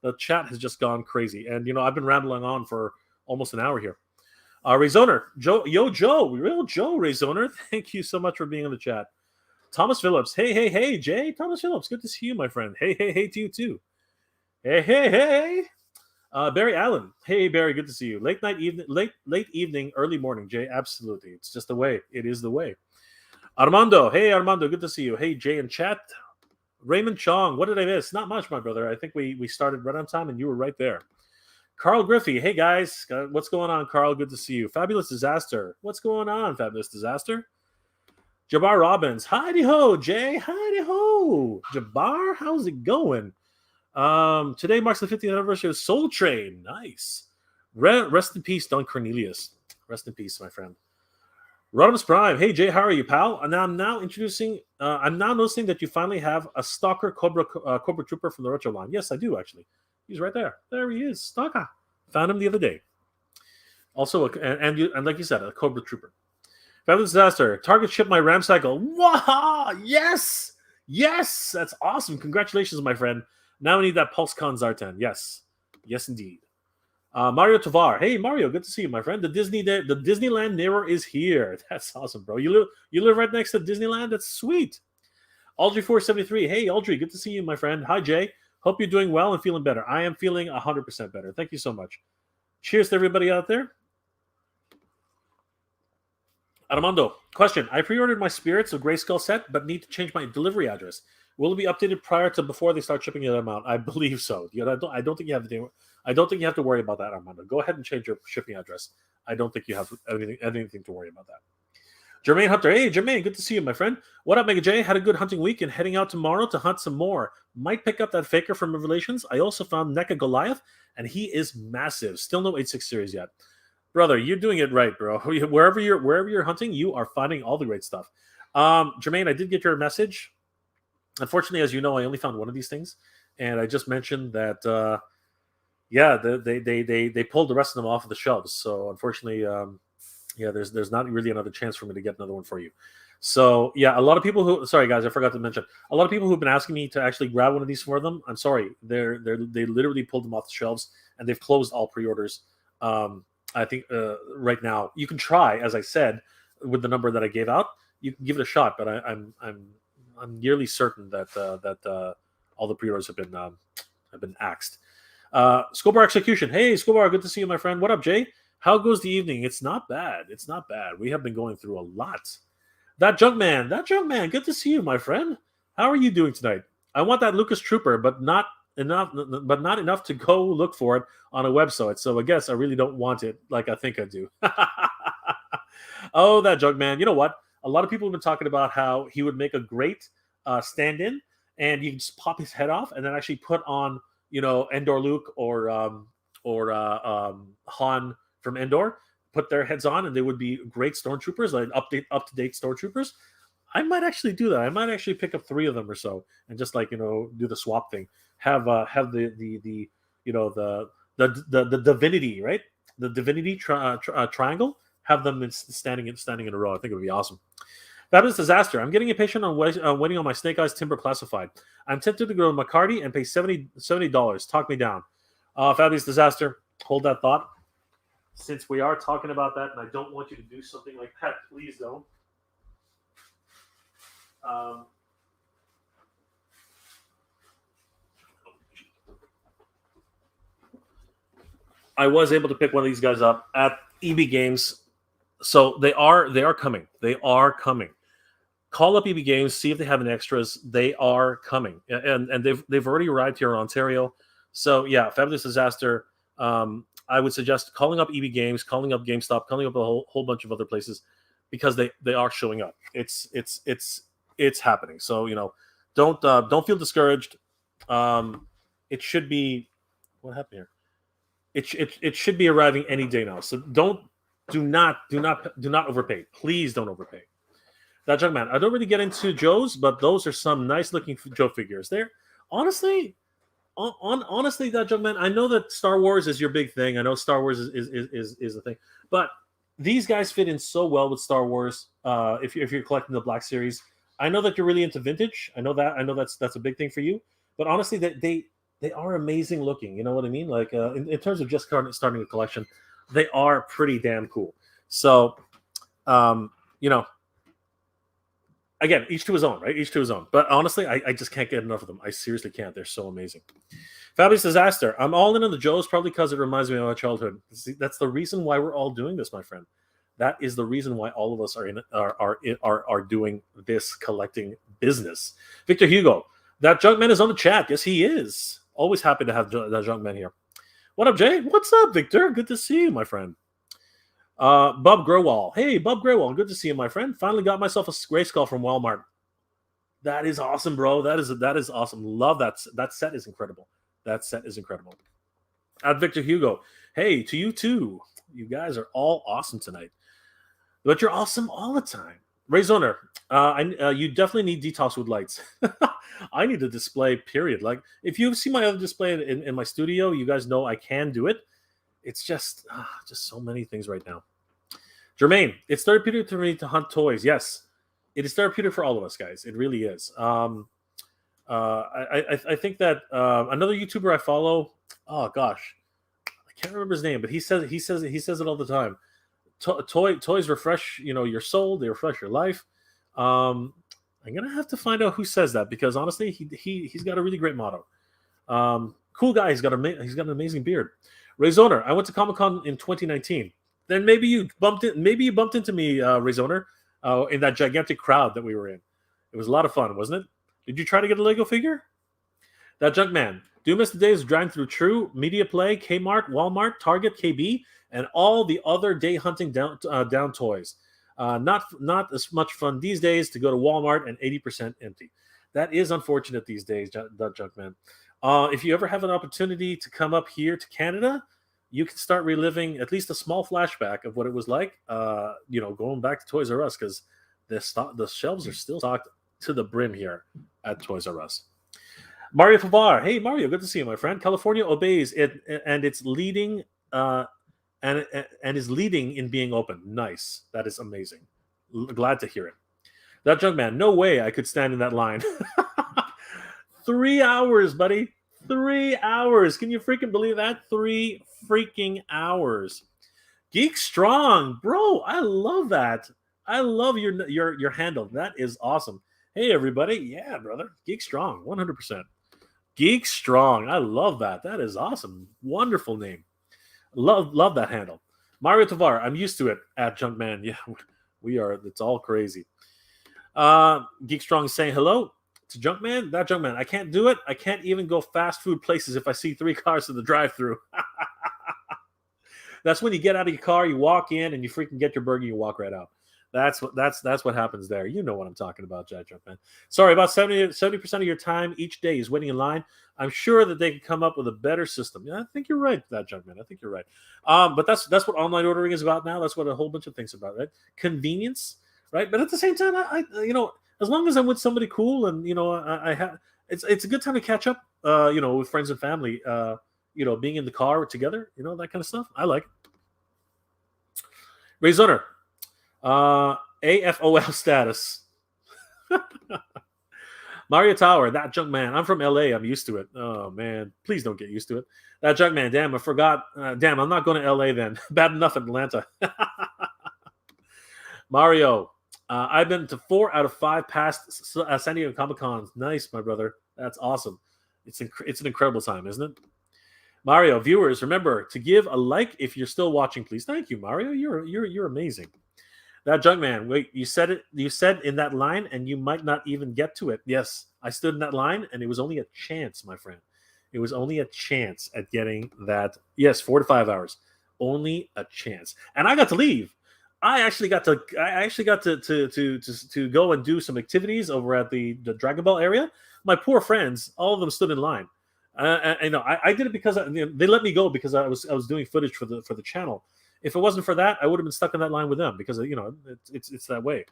the chat has just gone crazy, and I've been rambling on for almost an hour here. Ray Zoner, Joe, real Joe Ray Zoner, thank you so much for being in the chat. Thomas Phillips, hey, Jay. Thomas Phillips, good to see you, my friend. Hey to you too. Hey. Barry Allen. Hey Barry, good to see you. Late evening, early morning. Jay, absolutely. It's just the way. It is the way. Armando. Hey Armando, good to see you. Hey Jay in chat. Raymond Chong. What did I miss? Not much, my brother. I think we started right on time, and you were right there. Carl Griffey. Hey guys, what's going on, Carl? Good to see you. Fabulous Disaster. What's going on, Fabulous Disaster? Jabbar Robbins. Hi-de ho, Jay. Hi-de ho. Jabbar, how's it going? Today marks the 50th anniversary of Soul Train. Nice. Rest in peace, Don Cornelius. Rest in peace, my friend. Rodimus Prime. Hey Jay, how are you, pal? And I'm now noticing that you finally have a Stalker Cobra Trooper from the Retro line. Yes, I do actually. He's right there. There he is, Stalker. Found him the other day. Also, and like you said, a Cobra Trooper. Fabulous Disaster. Target shipped my RAM cycle. Wow! Yes, yes, that's awesome. Congratulations, my friend. Now we need that Pulsecon Zartan. Yes. Yes, indeed. Mario Tovar. Hey, Mario. Good to see you, my friend. The Disneyland mirror is here. That's awesome, bro. You live right next to Disneyland? That's sweet. Aldry473. Hey, Aldry. Good to see you, my friend. Hi, Jay. Hope you're doing well and feeling better. I am feeling 100% better. Thank you so much. Cheers to everybody out there. Armando. Question. I pre-ordered my Spirits of Grayskull set, but need to change my delivery address. Will it be updated prior to before they start shipping them out? I believe so. I don't think you have to worry about that, Armando. Go ahead and change your shipping address. I don't think you have anything to worry about that. Jermaine Hunter. Hey, Jermaine. Good to see you, my friend. What up, Mega J? Had a good hunting week and heading out tomorrow to hunt some more. Might pick up that Faker from Revelations. I also found NECA Goliath, and he is massive. Still no 8.6 series yet. Brother, you're doing it right, bro. Wherever you're hunting, you are finding all the great stuff. Jermaine, I did get your message. Unfortunately, as you know, I only found one of these things, and I just mentioned that, they pulled the rest of them off of the shelves. So unfortunately, there's not really another chance for me to get another one for you. So yeah, a lot of people who, sorry guys, I forgot to mention, a lot of people who've been asking me to actually grab one of these for them. I'm sorry, they literally pulled them off the shelves, and they've closed all pre-orders. I think right now you can try, as I said, with the number that I gave out. You can give it a shot, but I'm nearly certain that all the pre-orders have been axed. Scobar Execution. Hey, Scobar, good to see you, my friend. What up, Jay? How goes the evening? It's not bad. It's not bad. We have been going through a lot. That Junkman, good to see you, my friend. How are you doing tonight? I want that Lucas Trooper, but not enough to go look for it on a website. So I guess I really don't want it like I think I do. Oh, that Junkman. You know what? A lot of people have been talking about how he would make a great stand-in, and you can just pop his head off and then actually put on, Endor Luke or Han from Endor, put their heads on, and they would be great stormtroopers, like up-to-date stormtroopers. I might actually do that. I might actually pick up 3 of them or so and just do the swap thing. Have the divinity, right? The divinity triangle. Have them standing in a row. I think it would be awesome. Fabulous Disaster. I'm getting impatient on waiting on my Snake Eyes Timber Classified. I'm tempted to go to McCarty and pay $70. Talk me down. Fabulous Disaster. Hold that thought. Since we are talking about that, and I don't want you to do something like that, please don't. I was able to pick one of these guys up at EB Games, so they are coming. They are coming. Call up EB Games, see if they have any extras. They are coming, and they've already arrived here in Ontario. So yeah, Fabulous Disaster. I would suggest calling up EB Games, calling up GameStop, calling up a whole bunch of other places, because they are showing up. It's happening. So don't feel discouraged. It should be, what happened here? It should be arriving any day now. So do not overpay. Please don't overpay. That Junkman. I don't really get into Joe's, but those are some nice looking Joe figures. There, honestly, that Junkman. I know that Star Wars is your big thing. I know Star Wars is the thing, but these guys fit in so well with Star Wars. If you're collecting the Black Series, I know that you're really into vintage. I know that's a big thing for you. But honestly, that they are amazing looking. You know what I mean? Like in terms of just starting a collection, they are pretty damn cool. So, again, each to his own, right? Each to his own. But honestly, I just can't get enough of them. I seriously can't. They're so amazing. Fabulous Disaster. I'm all in on the Joes, probably because it reminds me of my childhood. See, that's the reason why we're all doing this, my friend. That is the reason why all of us are doing this collecting business. Victor Hugo, that Junkman is on the chat. Yes, he is. Always happy to have that Junkman here. What up, Jay? What's up, Victor? Good to see you, my friend. Bob Growall. Hey, Bob Growall. Good to see you, my friend. Finally got myself a Grayskull from Walmart. That is awesome, bro. That is awesome. Love that. That set is incredible. That set is incredible. At Victor Hugo. Hey, to you too. You guys are all awesome tonight. But you're awesome all the time. Ray Zoner, you definitely need detox with lights. I need a display, period. Like, if you see my other display in my studio, you guys know I can do it. It's just so many things right now. Jermaine, it's therapeutic to me to hunt toys. Yes, it is therapeutic for all of us, guys. It really is. I think that another YouTuber I follow, oh gosh, I can't remember his name, but he says it all the time. Toys refresh, your soul. They refresh your life. I'm gonna have to find out who says that, because honestly, he's got a really great motto. Cool guy. He's got an amazing beard. Ray Zoner, I went to Comic-Con in 2019. Then maybe you bumped into me, Ray Zoner, in that gigantic crowd that we were in. It was a lot of fun, wasn't it? Did you try to get a Lego figure? That Junkman. Do you miss the days of driving through True, Media Play, Kmart, Walmart, Target, KB, and all the other day hunting down toys? Not as much fun these days to go to Walmart and 80% empty. That is unfortunate these days, that Junkman. If you ever have an opportunity to come up here to Canada, you can start reliving at least a small flashback of what it was like, going back to Toys R Us, because the shelves are still stocked to the brim here at Toys R Us. Mario Favar, hey Mario, good to see you, my friend. California obeys it, and it's leading, and is leading in being open. Nice, that is amazing. Glad to hear it. That Junkman, no way I could stand in that line. 3 hours, buddy. 3 hours. Can you freaking believe that? 3 freaking hours. Geek Strong, bro. I love that. I love your handle. That is awesome. Hey everybody. Yeah, brother. Geek Strong, 100%. Geek Strong. I love that. That is awesome. Wonderful name. Love that handle. Mario Tavar. I'm used to it at Junkman. Yeah, we are. It's all crazy. Geek Strong saying hello to Junkman. That Junkman, I can't do it. I can't even go fast food places if I see 3 cars in the drive-thru. That's when you get out of your car, you walk in, and you freaking get your burger, you walk right out. That's what happens there. You know what I'm talking about, Junkman. Sorry, about 70% of your time each day is waiting in line. I'm sure that they can come up with a better system. Yeah, I think you're right, that Junkman. I think you're right. But that's what online ordering is about now. That's what a whole bunch of things about, right? Convenience, right? But at the same time, I as long as I'm with somebody cool, and I have, it's a good time to catch up, with friends and family, being in the car together, that kind of stuff. I like it. Ray Zunner, AFOL status. Mario Tower, that Junkman. I'm from LA. I'm used to it. Oh man, please don't get used to it. That Junkman. Damn, I forgot. Damn, I'm not going to LA then. Bad enough in Atlanta. Mario. I've been to 4 out of 5 past San Diego Comic-Cons. Nice, my brother. That's awesome. It's an incredible time, isn't it? Mario, viewers, remember to give a like if you're still watching, please. Thank you, Mario. You're amazing. That Junkman, wait, you said it. You said in that line, and you might not even get to it. Yes, I stood in that line, and it was only a chance, my friend. It was only a chance at getting that. Yes, 4 to 5 hours. Only a chance, and I got to leave. I actually got to go and do some activities over at the Dragon Ball area. My poor friends, all of them stood in line. I did it because they let me go because I was doing footage for the channel. If it wasn't for that, I would have been stuck in that line with them because it's that way.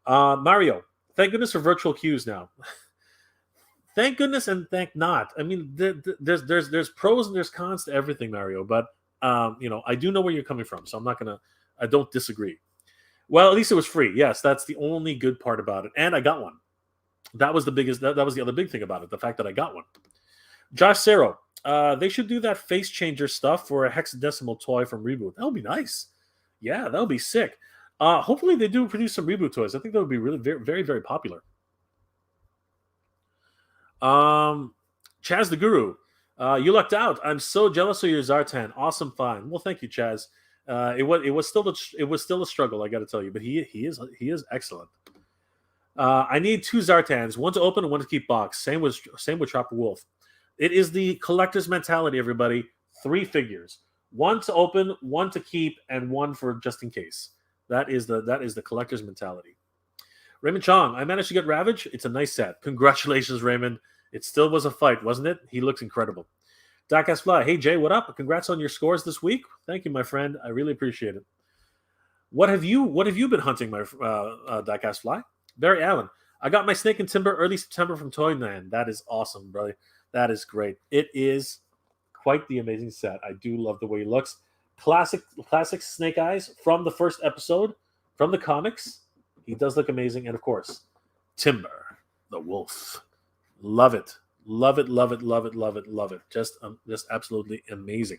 Mario, thank goodness for virtual queues now. Thank goodness and thank not. I mean, there's pros and there's cons to everything, Mario. But I do know where you're coming from, so I don't disagree. Well, at least it was free. Yes, that's the only good part about it. And I got one. That was the biggest. That was the other big thing about it. The fact that I got one. Josh Sero, they should do that face changer stuff for a hexadecimal toy from Reboot. That would be nice. Yeah, that would be sick. Hopefully they do produce some reboot toys. I think that would be really very, very, very popular. Chaz the Guru, you lucked out. I'm so jealous of your Zartan. Awesome find. Well, thank you, Chaz. It was still a struggle, I got to tell you, but he is excellent. I need 2 Zartans, one to open and one to keep box. Same with Chopper Wolf. It is the collector's mentality, everybody. 3 figures, one to open, one to keep, and one for just in case. That is the collector's mentality. Raymond Chong, I managed to get Ravage. It's a nice set. Congratulations, Raymond. It still was a fight, wasn't it? He looks incredible. Dark Fly, hey Jay, what up? Congrats on your scores this week. Thank you, my friend. I really appreciate it. What have you been hunting, my Dark Fly? Barry Allen, I got my Snake and Timber early September from Toyland. That is awesome, brother. That is great. It is quite the amazing set. I do love the way he looks. Classic Snake Eyes from the first episode, from the comics. He does look amazing. And of course, Timber, the wolf. Love it. Love it, love it, love it, love it, love it. Just absolutely amazing.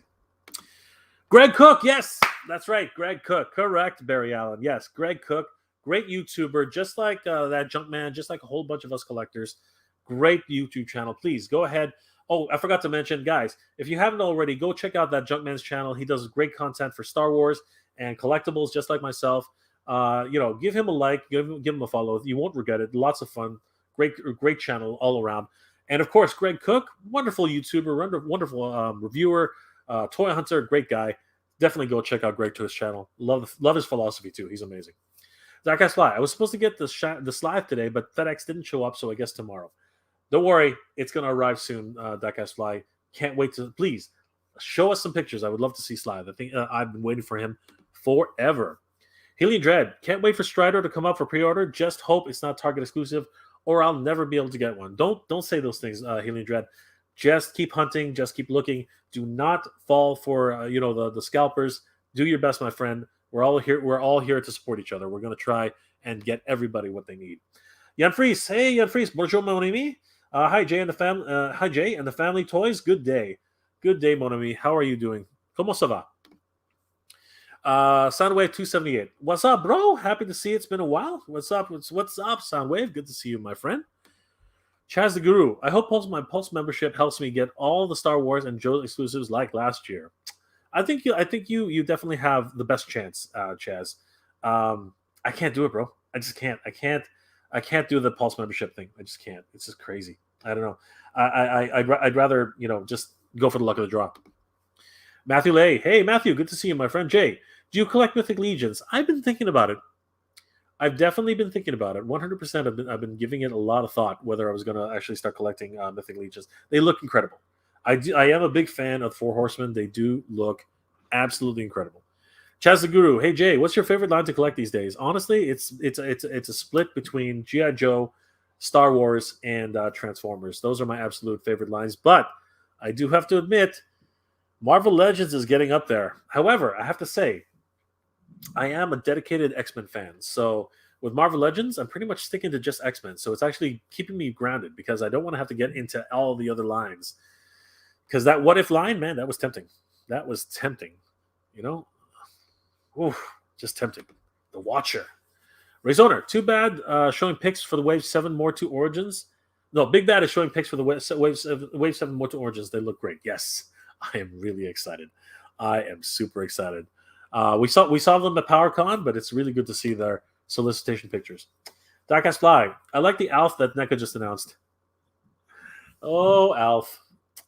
Greg Cook, yes, that's right. Greg Cook, correct, Barry Allen. Yes, Greg Cook, great YouTuber, just like that Junkman, just like a whole bunch of us collectors. Great YouTube channel. Please go ahead. Oh, I forgot to mention, guys, if you haven't already, go check out that Junkman's channel. He does great content for Star Wars and collectibles, just like myself. Give him a like, give him a follow. You won't regret it. Lots of fun. Great channel all around. And of course, Greg Cook, wonderful YouTuber, wonderful reviewer, toy hunter, great guy. Definitely go check out Greg Cook's channel. Love his philosophy too. He's amazing. Zach Fly, I was supposed to get the slide today, but FedEx didn't show up, so I guess tomorrow. Don't worry, it's going to arrive soon, Dark Fly. Can't wait to, please, show us some pictures. I would love to see Slide. I think I've been waiting for him forever. Helium Dread, can't wait for Strider to come up for pre-order. Just hope it's not Target exclusive, or I'll never be able to get one. Don't say those things, Helium Dread. Just keep hunting. Just keep looking. Do not fall for the scalpers. Do your best, my friend. We're all here. We're all here to support each other. We're going to try and get everybody what they need. Jan Fries, hey Jan Fries, bonjour mon ami. Hi Jay and the family. Hi Jay and the family toys. Good day, mon ami. How are you doing? Comment ça va? Soundwave 278. What's up, bro? Happy to see you. It's been a while. What's up? What's up, Soundwave? Good to see you, my friend. Chaz the Guru. I hope my Pulse membership helps me get all the Star Wars and Joe exclusives like last year. I think you definitely have the best chance, Chaz. I can't do it, bro. I just can't. I can't do the Pulse membership thing. I just can't. It's just crazy. I don't know. I'd rather just go for the luck of the draw. Matthew Lay. Hey, Matthew. Good to see you, my friend. Jay, do you collect Mythic Legions? I've been thinking about it. I've definitely been thinking about it. 100%. I've been giving it a lot of thought whether I was going to actually start collecting Mythic Legions. They look incredible. I am a big fan of Four Horsemen. They do look absolutely incredible. Chaz the Guru. Hey Jay, what's your favorite line to collect these days? Honestly, it's a split between G.I. Joe, Star Wars, and Transformers. Those are my absolute favorite lines. But I do have to admit, Marvel Legends is getting up there. However, I have to say, I am a dedicated X-Men fan. So with Marvel Legends, I'm pretty much sticking to just X-Men. So it's actually keeping me grounded because I don't want to have to get into all the other lines. Because that What If line, man, that was tempting. That was tempting. Just tempting. The Watcher. Rayzoner, too bad showing pics for the Wave 7 MOTU Origins. No, Big Bad is showing pics for the Wave 7 MOTU Origins. They look great. Yes, I am really excited. I am super excited. We saw them at PowerCon, but it's really good to see their solicitation pictures. Dark Ass Fly. I like the Alf that NECA just announced. Oh, Alf.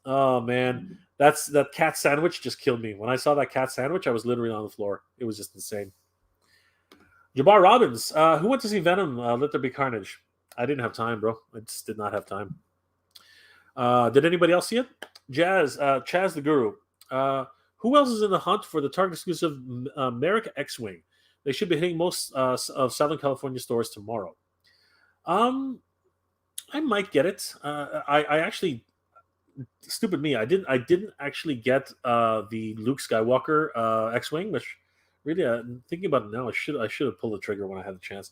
Oh, man. That cat sandwich just killed me. When I saw that cat sandwich, I was literally on the floor. It was just insane. Jabbar Robbins. Who went to see Venom? Let There Be Carnage. I didn't have time, bro. I just did not have time. Did anybody else see it? Chaz the Guru. Who else is in the hunt for the Target exclusive Merrick X-Wing? They should be hitting most of Southern California stores tomorrow. I might get it. I actually, stupid me, I didn't actually get the Luke Skywalker X-Wing, which really, thinking about it now, I should have pulled the trigger when I had the chance.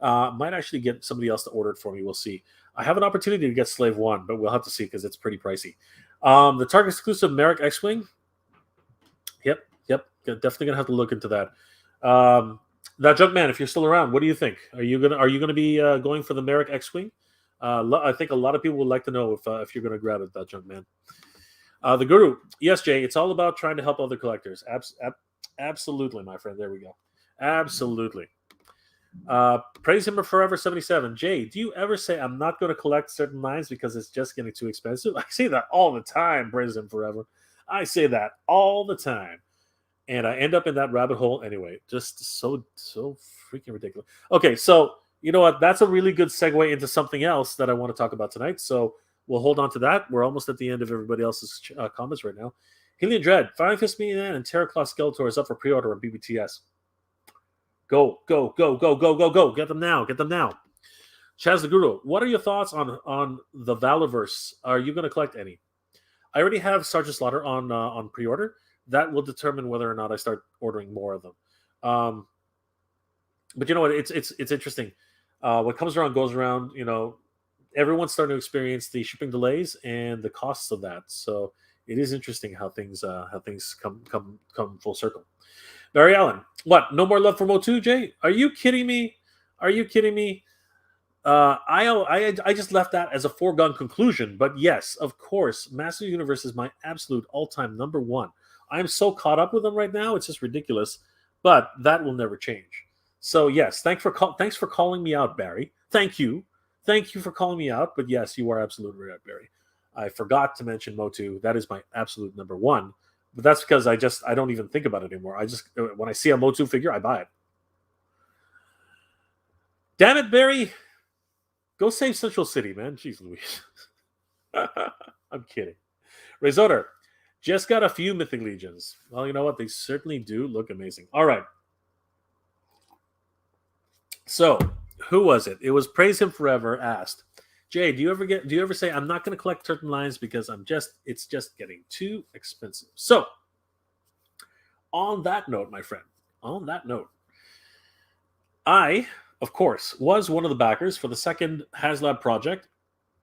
Might actually get somebody else to order it for me. We'll see. I have an opportunity to get Slave 1, but we'll have to see because it's pretty pricey. The Target exclusive Merrick X-Wing. Yep. Definitely gonna have to look into that. That junk man, if you're still around, what do you think? Are you gonna be going for the Merrick X-wing? I think a lot of people would like to know if you're gonna grab it, that junk man. The Guru, yes, Jay, it's all about trying to help other collectors. Absolutely, my friend. There we go. Absolutely. Praise him forever 77. Jay, do you ever say I'm not going to collect certain lines because it's just getting too expensive? I say that all the time. Praise him forever. I say that all the time, and I end up in that rabbit hole anyway. Just so freaking ridiculous. Okay, so you know what? That's a really good segue into something else that I want to talk about tonight. So we'll hold on to that. We're almost at the end of everybody else's comments right now. Helion Dread, Fire Fist Man, and Terraclaw Skeletor is up for pre-order on BBTS. Go, go, go, go, go, go, go. Get them now. Get them now. Chaz the Guru, what are your thoughts on the Valorverse? Are you going to collect any? I already have Sergeant Slaughter on pre-order. That will determine whether or not I start ordering more of them. But you know what? It's interesting. What comes around goes around. You know, everyone's starting to experience the shipping delays and the costs of that. So it is interesting how things come full circle. Barry Allen, what? No more love for MOTU, Jay? Are you kidding me? Are you kidding me? I just left that as a foregone conclusion. But yes, of course, Master Universe is my absolute all-time number one. I'm so caught up with them right now; it's just ridiculous. But that will never change. So yes, thanks for calling me out, Barry. Thank you for calling me out. But yes, you are absolutely right, Barry. I forgot to mention MOTU. That is my absolute number one. But that's because I don't even think about it anymore. When I see a MOTU figure, I buy it. Damn it, Barry! Go save Central City, man. Jeez Louise. I'm kidding. Resoder, just got a few Mythic Legions. Well, you know what? They certainly do look amazing. All right. So, who was it? It was Praise Him Forever asked, Jay, do you ever say I'm not going to collect certain lines because it's just getting too expensive? So, on that note, my friend, I, of course, was one of the backers for the second Haslab project,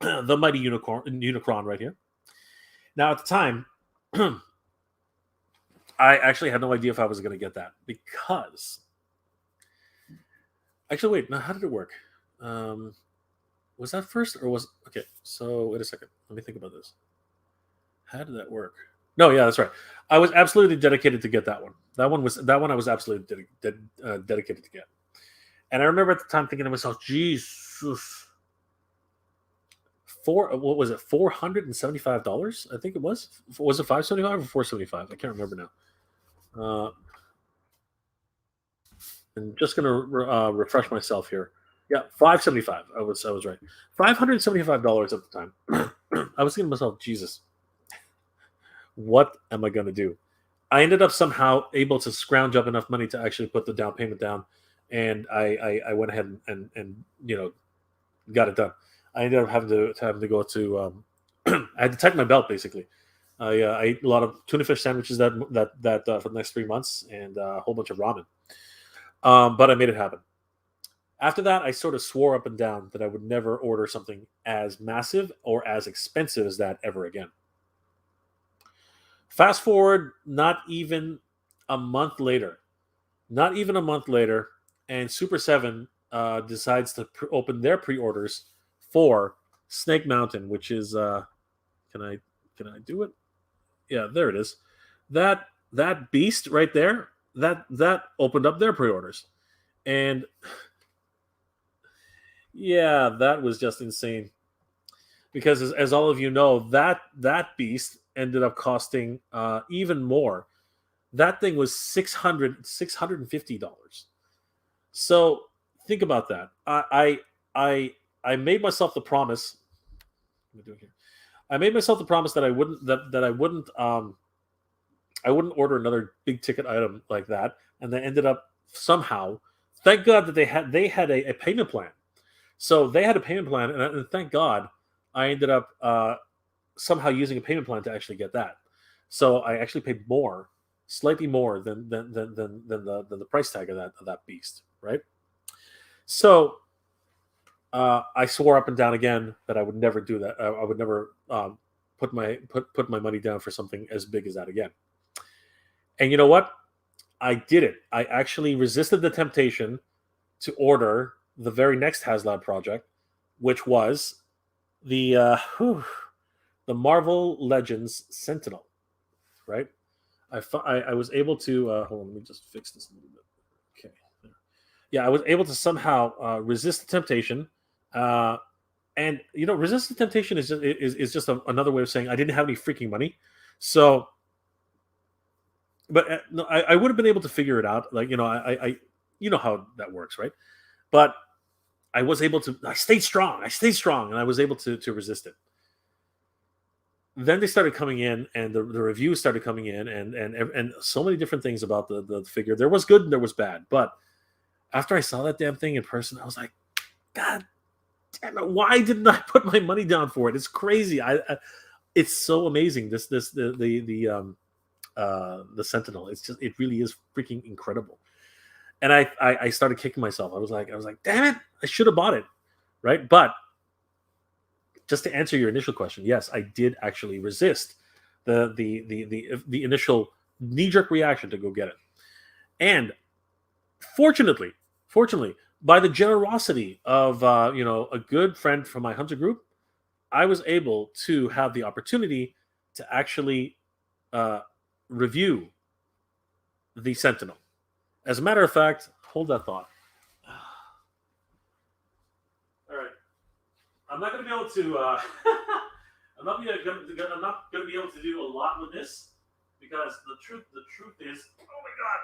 the mighty Unicron right here. Now, at the time, I actually had no idea if I was going to get that because... Actually, wait, now how did it work? Was that first or was... Okay, so wait a second. Let me think about this. How did that work? No, yeah, that's right. I was absolutely dedicated to get that one. That one I was absolutely dedicated to get. And I remember at the time thinking to myself, geez, what was it? $475? I think it was. Was it $575 or $475? I can't remember now. I'm just gonna refresh myself here. Yeah, $575. I was right. $575 at the time. I was thinking to myself, Jesus, what am I gonna do? I ended up somehow able to scrounge up enough money to actually put the down payment down, and I went ahead and got it done. I ended up having to go to I had to tighten my belt basically. I ate a lot of tuna fish sandwiches that for the next 3 months and a whole bunch of ramen. But I made it happen. After that, I sort of swore up and down that I would never order something as massive or as expensive as that ever again. Fast forward not even a month later, and Super 7 decides to open their pre-orders for Snake Mountain, which is can I do it? Yeah, there it is. That beast right there, that opened up their pre-orders. And yeah, that was just insane. Because as all of you know, that beast ended up costing even more. That thing was $650. So think about that. I made myself the promise. What am I doing here? I made myself the promise that I wouldn't order another big ticket item like that, and they ended up somehow. Thank God that they had a payment plan. So they had a payment plan, and thank God I ended up somehow using a payment plan to actually get that. So I actually paid slightly more than the price tag of that beast, right? So I swore up and down again that I would never do that. I would never put my money down for something as big as that again. And you know what? I did it. I actually resisted the temptation to order the very next Haslab project, which was the Marvel Legends Sentinel. Right? I was able to hold on. Let me just fix this a little bit. Okay. Yeah, I was able to somehow resist the temptation. And resist the temptation is just another way of saying I didn't have any freaking money. So, but no, I would have been able to figure it out. Like I you know how that works, right? But I was able to. I stayed strong, and I was able to resist it. Then they started coming in, and the reviews started coming in, and so many different things about the figure. There was good and there was bad, but after I saw that damn thing in person, I was like, God damn it! Why didn't I put my money down for it? It's crazy. It's so amazing. The Sentinel. It really is freaking incredible. And I started kicking myself. I was like, damn it! I should have bought it, right? But just to answer your initial question, yes, I did actually resist the initial knee-jerk reaction to go get it. And fortunately, by the generosity of a good friend from my hunter group, I was able to have the opportunity to actually review the Sentinel. As a matter of fact, hold that thought. All right, I'm not going to be able to. I'm not going to be able to do a lot with this because the truth is, oh my god,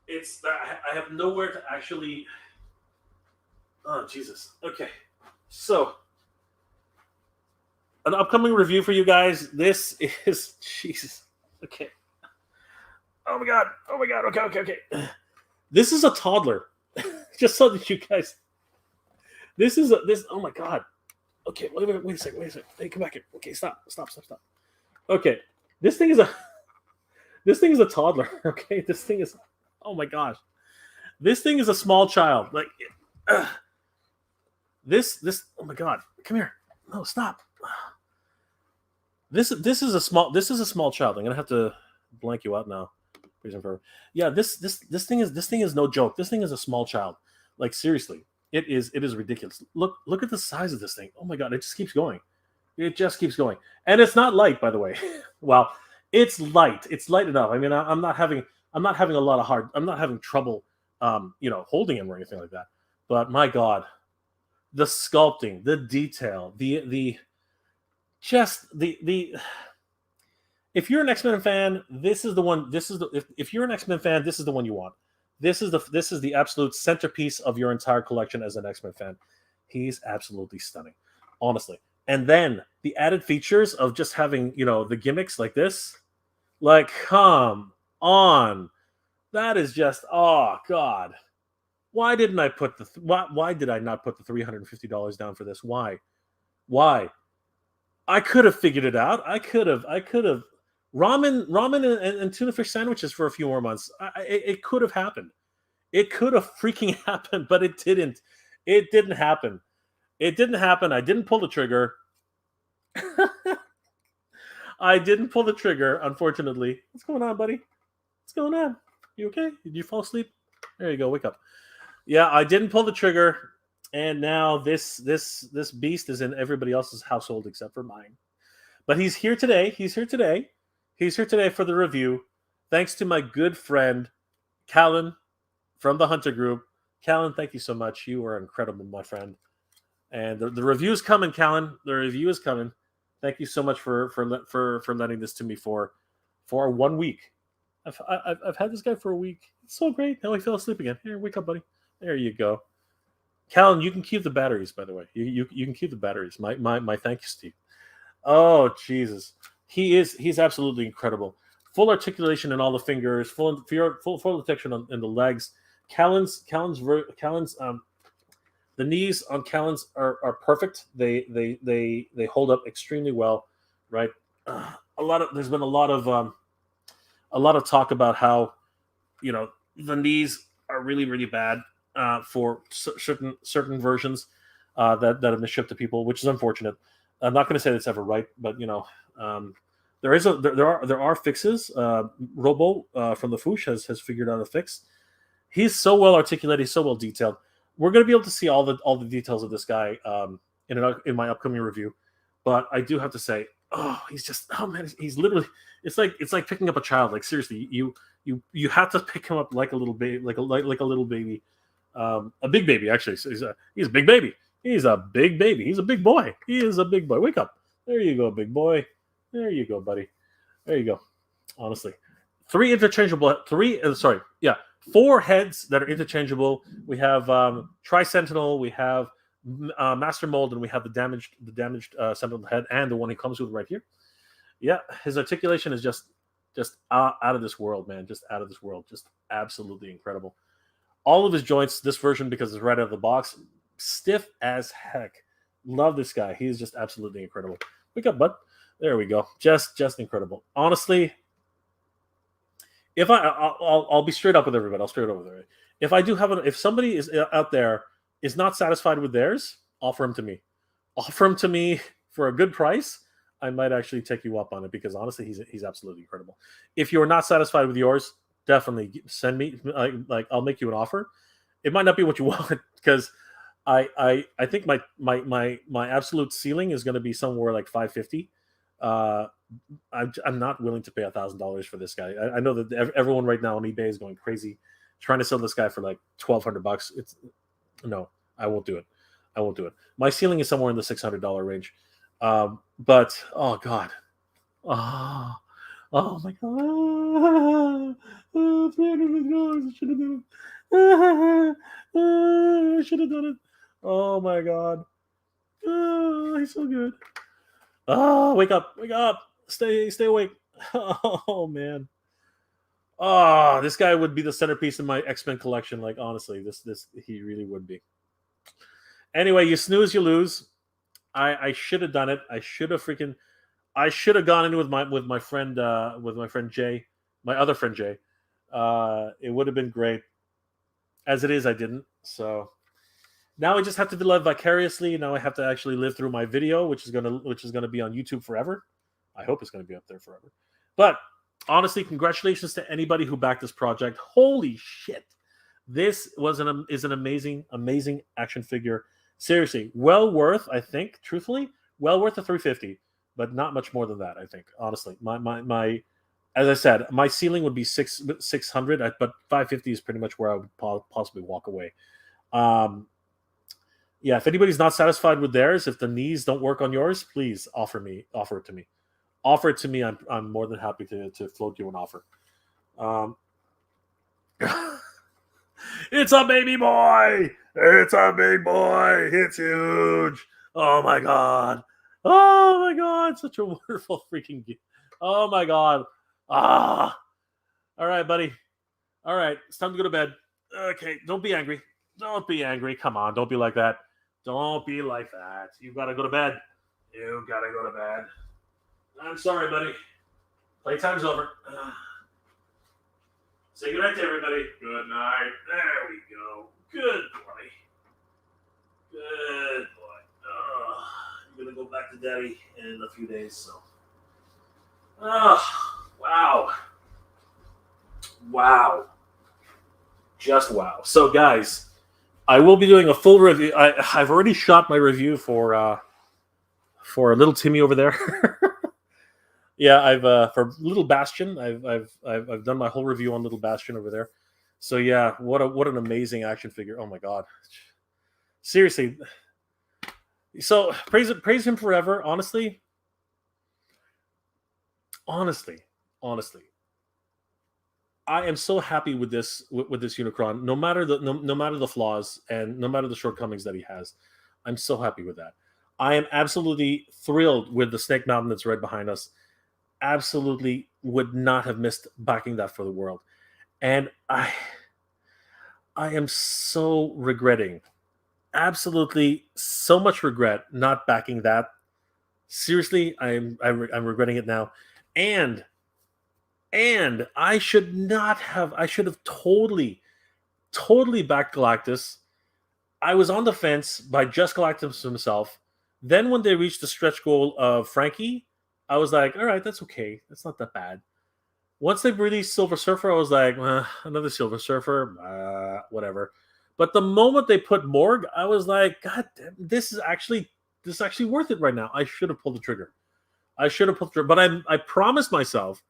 it's that I have nowhere to actually. Oh Jesus. Okay, so an upcoming review for you guys. This is Jesus. Okay. Oh my god. Okay. This is a toddler. Just so that you guys. This. Oh my god. Okay. Wait a second. Hey, come back here. Okay. Stop. Okay. This thing is a toddler. Okay. This thing is. Oh my gosh. This thing is a small child. Like. This. Oh my god. Come here. No. Stop. This is a small child. I'm gonna have to blank you out now. Yeah, this thing is no joke. This thing is a small child. Like seriously, it is ridiculous. Look at the size of this thing. Oh my god, it just keeps going. And it's not light, by the way. Well, it's light. It's light enough. I mean, I'm not having trouble, holding him or anything like that. But my god, the sculpting, the detail, if you're an X-Men fan, this is the one. If you're an X-Men fan, this is the one you want. This is the absolute centerpiece of your entire collection as an X-Men fan. He's absolutely stunning, honestly. And then the added features of just having the gimmicks like this, like come on, that is just oh god. Why didn't I put why did I not put the $350 down for this? Why? I could have figured it out. I could have. Ramen and tuna fish sandwiches for a few more months. It could have happened. It could have freaking happened, but it didn't. It didn't happen. I didn't pull the trigger. Unfortunately. What's going on, buddy? What's going on? You okay? Did you fall asleep? There you go. Wake up. Yeah, I didn't pull the trigger, and now this beast is in everybody else's household except for mine. But he's here today. He's here today for the review. Thanks to my good friend, Callan, from the Hunter Group. Callan, thank you so much. You are incredible, my friend. And the review is coming, Callan. The review is coming. Thank you so much for lending this to me for 1 week. I've had this guy for a week. It's so great. Now he fell asleep again. Here, wake up, buddy. There you go. Callan, you can keep the batteries, by the way. You can keep the batteries. My thanks to you. Oh, Jesus. He's absolutely incredible. Full articulation in all the fingers, full articulation in the legs. Callan's the knees on Callan's are perfect. They hold up extremely well, right? There's been a lot of talk about how the knees are really, really bad for certain versions that have been shipped to people, which is unfortunate. I'm not going to say that's ever right, but there are fixes. Robo from the Foosh has figured out a fix. He's so well articulated. He's so well detailed. We're going to be able to see all the details of this guy in my upcoming review. But I do have to say, he's just man, he's literally it's like picking up a child. Like seriously, you have to pick him up like a little baby, like a little baby, a big baby actually. So he's a big baby. He's a big baby. He's a big boy. He is a big boy. Wake up. There you go, big boy. There you go, buddy. There you go. Honestly, four heads that are interchangeable. We have Tri-Sentinel, we have Master Mold, and we have the damaged Sentinel head and the one he comes with right here. Yeah, his articulation is just out of this world, man. Just out of this world. Just absolutely incredible. All of his joints, this version, because it's right out of the box, stiff as heck. Love this guy. He is just absolutely incredible. Wake up, bud. There we go. Just incredible. Honestly, I'll be straight up with everybody. If somebody is out there is not satisfied with theirs, offer him to me. Offer him to me for a good price. I might actually take you up on it because honestly, he's absolutely incredible. If you're not satisfied with yours, definitely send me. I'll make you an offer. It might not be what you want because I think my absolute ceiling is going to be somewhere like $550. I'm not willing to pay $1,000 for this guy. I know that everyone right now on eBay is going crazy, trying to sell this guy for like $1,200. No, I won't do it. I won't do it. My ceiling is somewhere in the $600 range. But oh god, oh my god, $300. I should have done it. I should have done it. Oh my god, he's so good. Wake up, stay awake. Oh man. This guy would be the centerpiece in my X-Men collection. Like honestly, this he really would be. Anyway, you snooze, you lose. I should have done it. I should have gone in with my friend Jay, my other friend Jay. It would have been great. As it is, I didn't. So now I just have to live vicariously. Now I have to actually live through my video, which is gonna be on YouTube forever. I hope it's gonna be up there forever. But honestly, congratulations to anybody who backed this project. Holy shit! This is an amazing action figure. Seriously, well worth. I think, truthfully, well worth the $350, but not much more than that. I think, honestly, my as I said, my ceiling would be $600, but $550 is pretty much where I would possibly walk away. Yeah, if anybody's not satisfied with theirs, if the knees don't work on yours, please offer it to me. Offer it to me. I'm more than happy to float you an offer. It's a baby boy. It's a big boy. It's huge. Oh my god. Oh my god. Such a wonderful freaking gift. Oh my god. All right, buddy. All right. It's time to go to bed. Okay. Don't be angry. Don't be angry. Come on. Don't be like that. Don't be like that. You gotta go to bed. You gotta go to bed. I'm sorry, buddy. Playtime's over. Say good night to everybody. Good night. There we go. Good boy. Good boy. I'm going to go back to Daddy in a few days. So. Wow. Wow. Just wow. So, guys, I will be doing a full review. I've already shot my review for little Timmy over there. Yeah, I've for Little Bastion. I've done my whole review on Little Bastion over there. So yeah, what an amazing action figure! Oh my god, seriously. So praise him forever. Honestly, I am so happy with this Unicron. No matter the flaws and no matter the shortcomings that he has, I'm so happy with that. I am absolutely thrilled with the Snake Mountain that's right behind us. Absolutely would not have missed backing that for the world. And I am so regretting, absolutely so much regret not backing that. Seriously, I'm regretting it now. And I should have totally backed Galactus. I was on the fence by just Galactus himself. Then when they reached the stretch goal of Frankie, I was like, all right, that's okay. That's not that bad. Once they released Silver Surfer, I was like, another Silver Surfer, whatever. But the moment they put Morg, I was like, God damn, this is actually worth it right now. I should have pulled the trigger. I should have pulled the trigger. But I promised myself,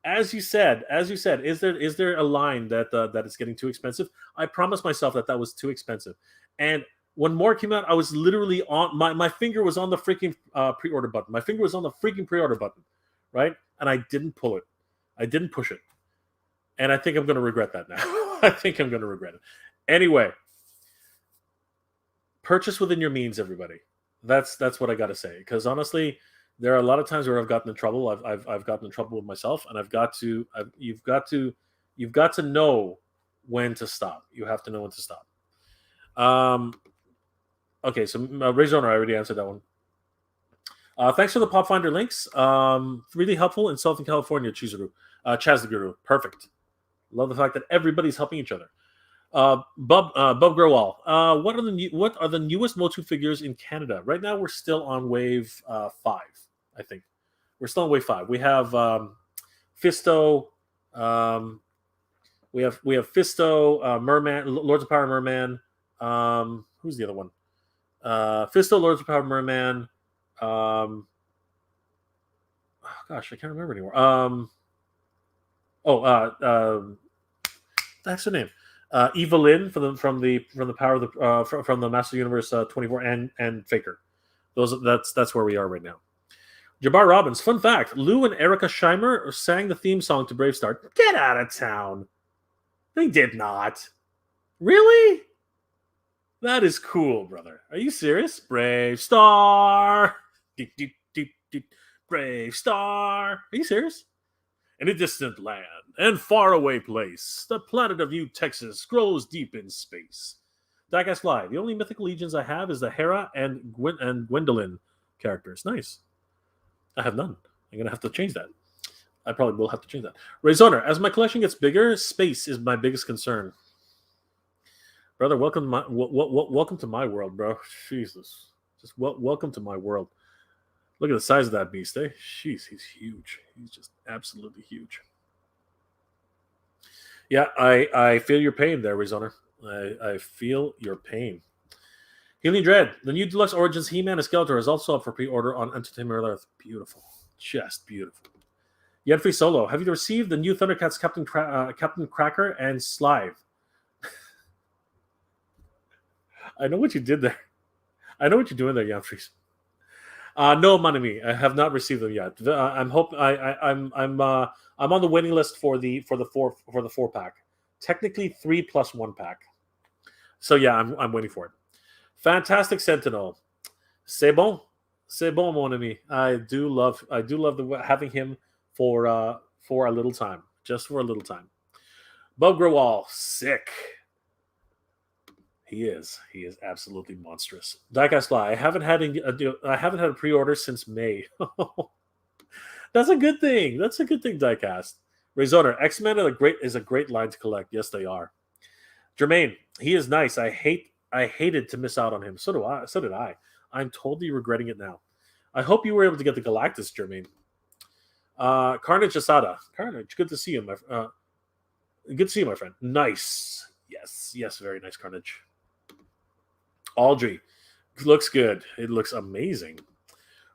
as you said, is there a line that is getting too expensive? I promised myself that was too expensive. And when more came out, I was literally on my finger was on the freaking pre-order button. My finger was on the freaking pre-order button, right? And I didn't pull it. I didn't push it. And I think I'm going to regret that now. I think I'm going to regret it. Anyway, purchase within your means, everybody. That's what I got to say. Because honestly, there are a lot of times where I've gotten in trouble. I've gotten in trouble with myself, and you've got to know when to stop. You have to know when to stop. Um, okay, so Razor Owner, I already answered that one. Thanks for the Pop Finder links. Really helpful in Southern California, Chizuru. Chaz the Guru. Perfect. Love the fact that everybody's helping each other. Bub Growall. What are the newest MOTU figures in Canada? Right now, we're still on wave 5. I think we're still on wave 5. We have Fisto. We have Fisto, Merman, Lords of Power, Merman. Who's the other one? Fisto, Lords of Power, Merman. Oh, gosh, I can't remember anymore. That's her name. Evelyn from the Power of the from the Master Universe 24 and Faker. That's where we are right now. Jabbar Robbins. Fun fact: Lou and Erica Scheimer sang the theme song to Brave Star. Get out of town. They did not. Really? That is cool, brother. Are you serious? Brave Star. Brave Star. Are you serious? In a distant land and faraway place, the planet of New Texas grows deep in space. Diecast Fly. The only mythical legions I have is the Hera and Gwendolyn characters. Nice. I have none. I'm going to have to change that. I probably will have to change that. Razoner. As my collection gets bigger, space is my biggest concern. Brother, welcome to my world, bro. Jesus. Just welcome to my world. Look at the size of that beast, eh? Jeez, he's huge. He's just absolutely huge. Yeah, I feel your pain there, Rezoner. I feel your pain. Healing Dread. The new Deluxe Origins He-Man and Skeletor is also up for pre-order on Entertainment Earth. Beautiful. Just beautiful. Yenfree Solo. Have you received the new Thundercats Captain Cracker and Slive? I know what you did there. I know what you're doing there, Yenfree. No, Manami. I have not received them yet. I'm on the waiting list for the 4 pack. Technically 3 plus 1 pack. So yeah, I'm waiting for it. Fantastic Sentinel. C'est bon, mon ami. I do love having him for a little time, just for a little time. Bub Growall, sick. He is absolutely monstrous. Diecast Fly. I haven't had a pre-order since May. That's a good thing. That's a good thing, Diecast. Razoner. X-Men is a great line to collect. Yes, they are. Jermaine. He is nice. I hated to miss out on him. So did I. I'm totally regretting it now. I hope you were able to get the Galactus, Jermaine. Carnage Asada. Carnage. Good to see you, my friend. Nice. Yes. Very nice, Carnage. Audrey. Looks good. It looks amazing.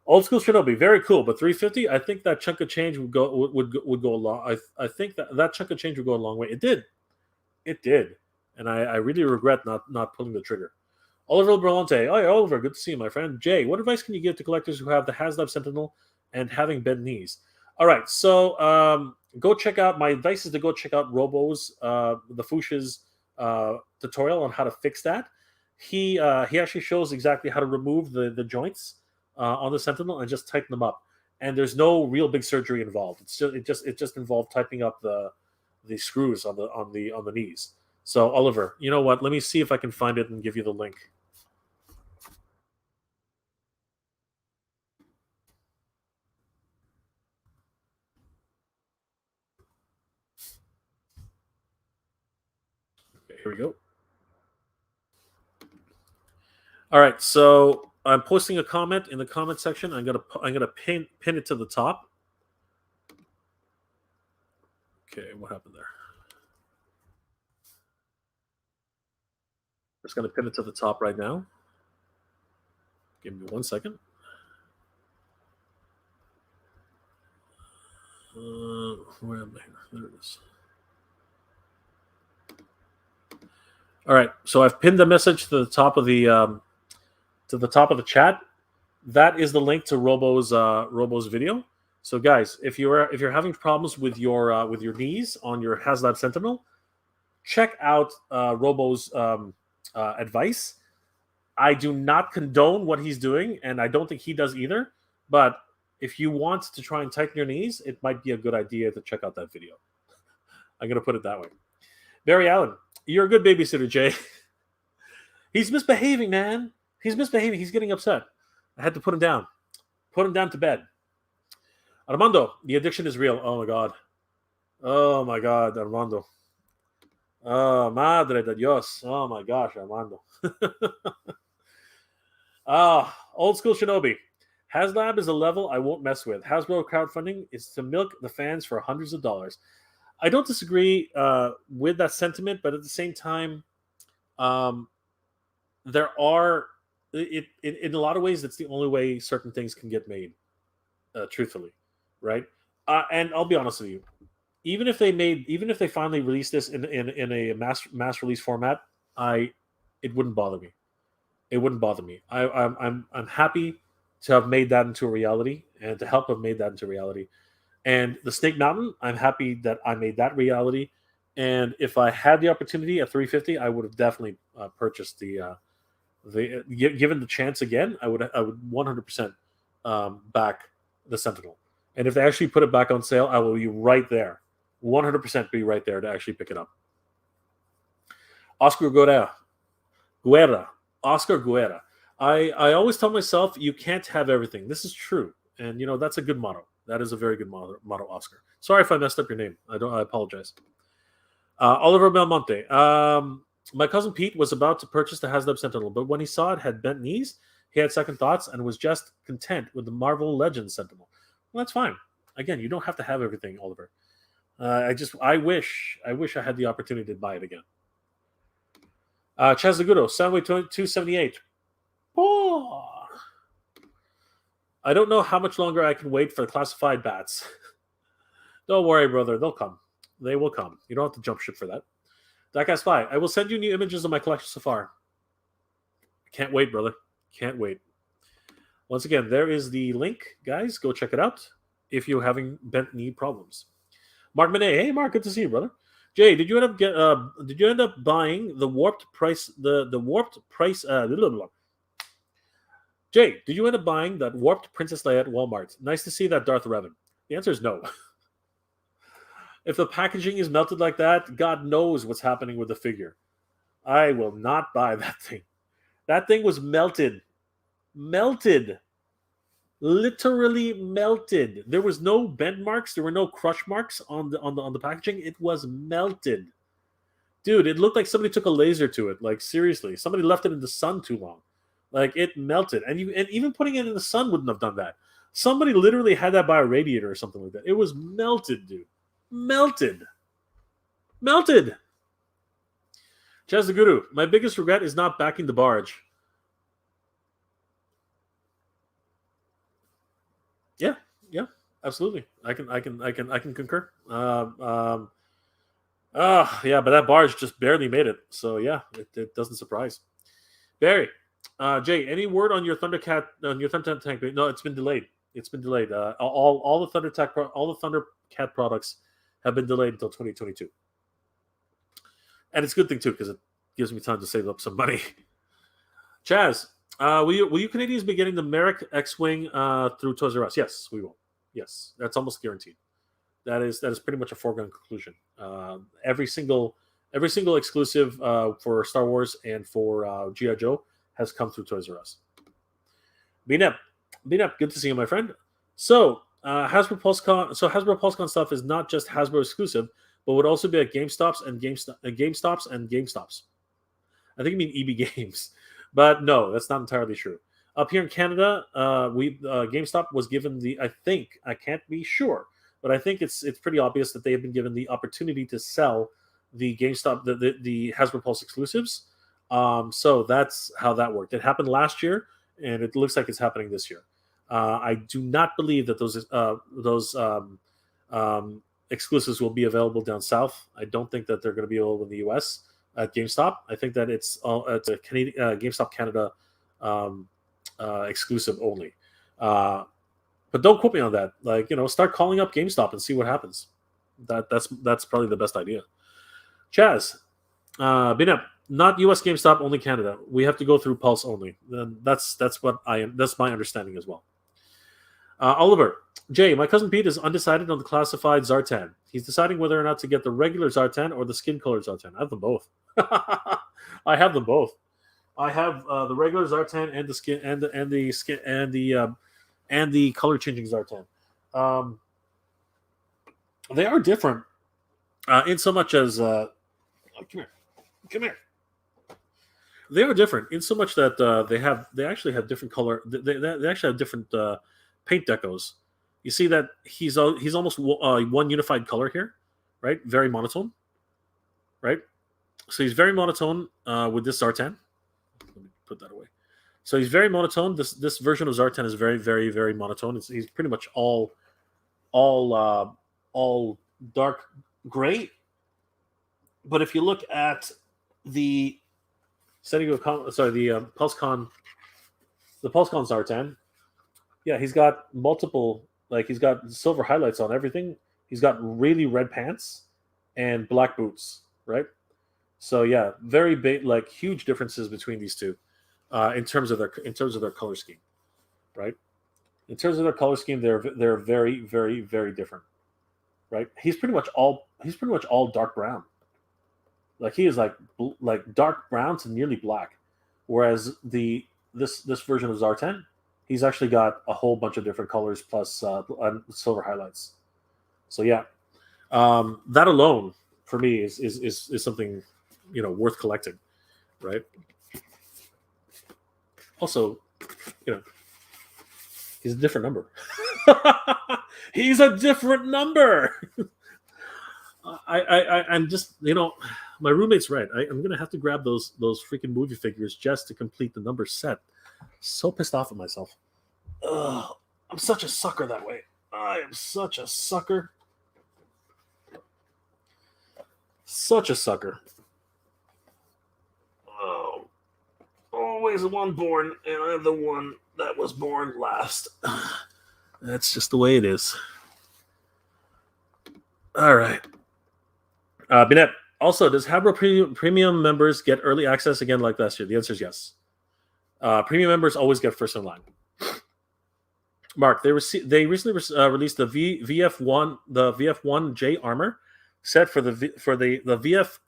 Old School Shinobi, very cool, but 350. I think that chunk of change would go a long. I think that chunk of change would go a long way. It did, and I really regret not pulling the trigger. Oliver Berlante, oh yeah, Oliver, good to see you, my friend. Jay, what advice can you give to collectors who have the Haslab Sentinel and having bent knees? All right, so go check out. My advice is to go check out Robo's the Fuchsia's tutorial on how to fix that. He actually shows exactly how to remove the joints on the Sentinel and just tighten them up. And there's no real big surgery involved. It just involved tightening up the screws on the knees. So Oliver, you know what? Let me see if I can find it and give you the link. Okay, here we go. All right, so I'm posting a comment in the comment section. I'm gonna pin it to the top. Okay, what happened there? Just gonna pin it to the top right now. Give me 1 second. Where am I? There it is. All right, so I've pinned the message to the top of the chat. That is the link to Robo's video. So guys, if you're having problems with your knees on your Haslab Sentinel, check out Robo's advice. I do not condone what he's doing, and I don't think he does either. But if you want to try and tighten your knees, it might be a good idea to check out that video. I'm going to put it that way. Barry Allen, you're a good babysitter, Jay. He's misbehaving, man. He's misbehaving. He's getting upset. I had to put him down. Put him down to bed. Armando, the addiction is real. Oh, my God. Oh, my God, Armando. Oh, madre de Dios. Oh, my gosh, Armando. Old school Shinobi. Haslab is a level I won't mess with. Hasbro crowdfunding is to milk the fans for hundreds of dollars. I don't disagree with that sentiment, but at the same time, there are in a lot of ways that's the only way certain things can get made, truthfully, right? And I'll be honest with you, even if they finally release this in a mass release format, it wouldn't bother me. It wouldn't bother me. I'm happy to have made that into a reality and to help have made that into reality. And the Snake Mountain, I'm happy that I made that reality. And if I had the opportunity at $350, I would have definitely purchased the given the chance again. I would 100% back the Sentinel. And if they actually put it back on sale, I will be right there, 100% be right there to actually pick it up. Oscar Guerra. Oscar Guerra. I always tell myself you can't have everything. This is true, and that's a good motto. That is a very good motto, Oscar. Sorry if I messed up your name. I apologize. Oliver Belmonte. My cousin Pete was about to purchase the Haslab Sentinel, but when he saw it had bent knees, he had second thoughts and was just content with the Marvel Legends Sentinel. Well, that's fine. Again, you don't have to have everything, Oliver. I wish I had the opportunity to buy it again. Chaz Agudo, Soundwave 278. Oh. I don't know how much longer I can wait for the classified bats. Don't worry, brother. They'll come. They will come. You don't have to jump ship for that. That Spy. I will send you new images of my collection so far. Can't wait, brother. Can't wait. Once again, there is the link, guys. Go check it out if you're having bent knee problems. Mark Monet. Hey, Mark. Good to see you, brother. Jay, did you end up buying the warped price? The warped price. Jay, did you end up buying that warped Princess Leia at Walmart? Nice to see that Darth Revan. The answer is no. If the packaging is melted like that, God knows what's happening with the figure. I will not buy that thing. That thing was melted. Melted. Literally melted. There was no bend marks. There were no crush marks on the packaging. It was melted. Dude, it looked like somebody took a laser to it. Like, seriously. Somebody left it in the sun too long. Like, it melted. And even putting it in the sun wouldn't have done that. Somebody literally had that by a radiator or something like that. It was melted, dude. Melted. Melted. Chaz the Guru. My biggest regret is not backing the barge. Yeah, absolutely. I can concur. Yeah, but that barge just barely made it. So yeah, it doesn't surprise. Barry, Jay, any word on your Thundercat tank? No, it's been delayed. It's been delayed. All the Thundercat products have been delayed until 2022, and it's a good thing too because it gives me time to save up some money. Chaz, will you Canadians be getting the Merrick X-wing through Toys R Us? Yes, we will. Yes, that's almost guaranteed. That is pretty much a foregone conclusion. Every single exclusive for Star Wars and for G.I. Joe has come through Toys R Us. Binep, good to see you, my friend. So Hasbro Pulse Con. So Hasbro Pulse Con stuff is not just Hasbro exclusive, but would also be at GameStops and GameStops. I think you mean EB Games, but no, that's not entirely true. Up here in Canada, GameStop was given I can't be sure, but I think it's pretty obvious that they have been given the opportunity to sell the GameStop the Hasbro Pulse exclusives. So that's how that worked. It happened last year, and it looks like it's happening this year. I do not believe that those exclusives will be available down south. I don't think that they're going to be available in the U.S. at GameStop. I think that it's a Canadian GameStop Canada exclusive only. But don't quote me on that. Like, start calling up GameStop and see what happens. That's probably the best idea. Chaz, Binep, not U.S. GameStop, only Canada. We have to go through Pulse only. Then that's my understanding as well. Oliver, Jay, my cousin Pete is undecided on the classified Zartan. He's deciding whether or not to get the regular Zartan or the skin color Zartan. I have them both. I have them both. I have the regular Zartan and the skin and the color changing Zartan. They are different in so much as come here. They are different in so much that they actually have different color. They actually have different paint decos. You see that he's almost one unified color here, right? Very monotone, right? So he's very monotone with this Zartan. Let me put that away. So he's very monotone. This version of Zartan is very, very, very monotone. He's pretty much all dark gray. But if you look at the Pulsecon Zartan, yeah, he's got multiple, he's got silver highlights on everything. He's got really red pants and black boots, right? So yeah, very big, huge differences between these two in terms of their color scheme, right? In terms of their color scheme, they're very, very, very different, right? He's pretty much all dark brown. He is like dark brown to nearly black, whereas this version of Zartan, he's actually got a whole bunch of different colors plus silver highlights. So yeah, that alone for me is something worth collecting, right? Also, he's a different number. He's a different number. I'm just my roommate's right. I'm gonna have to grab those freaking movie figures just to complete the number set. So pissed off at myself. Ugh, I'm such a sucker that way. I am such a sucker. Such a sucker. Oh, always the one born, and I'm the one that was born last. That's just the way it is. All right. Binet, also, does Hasbro Premium members get early access again like last year? The answer is yes. Premium members always get first in line. Mark, they recently released the VF1J armor set for the VF.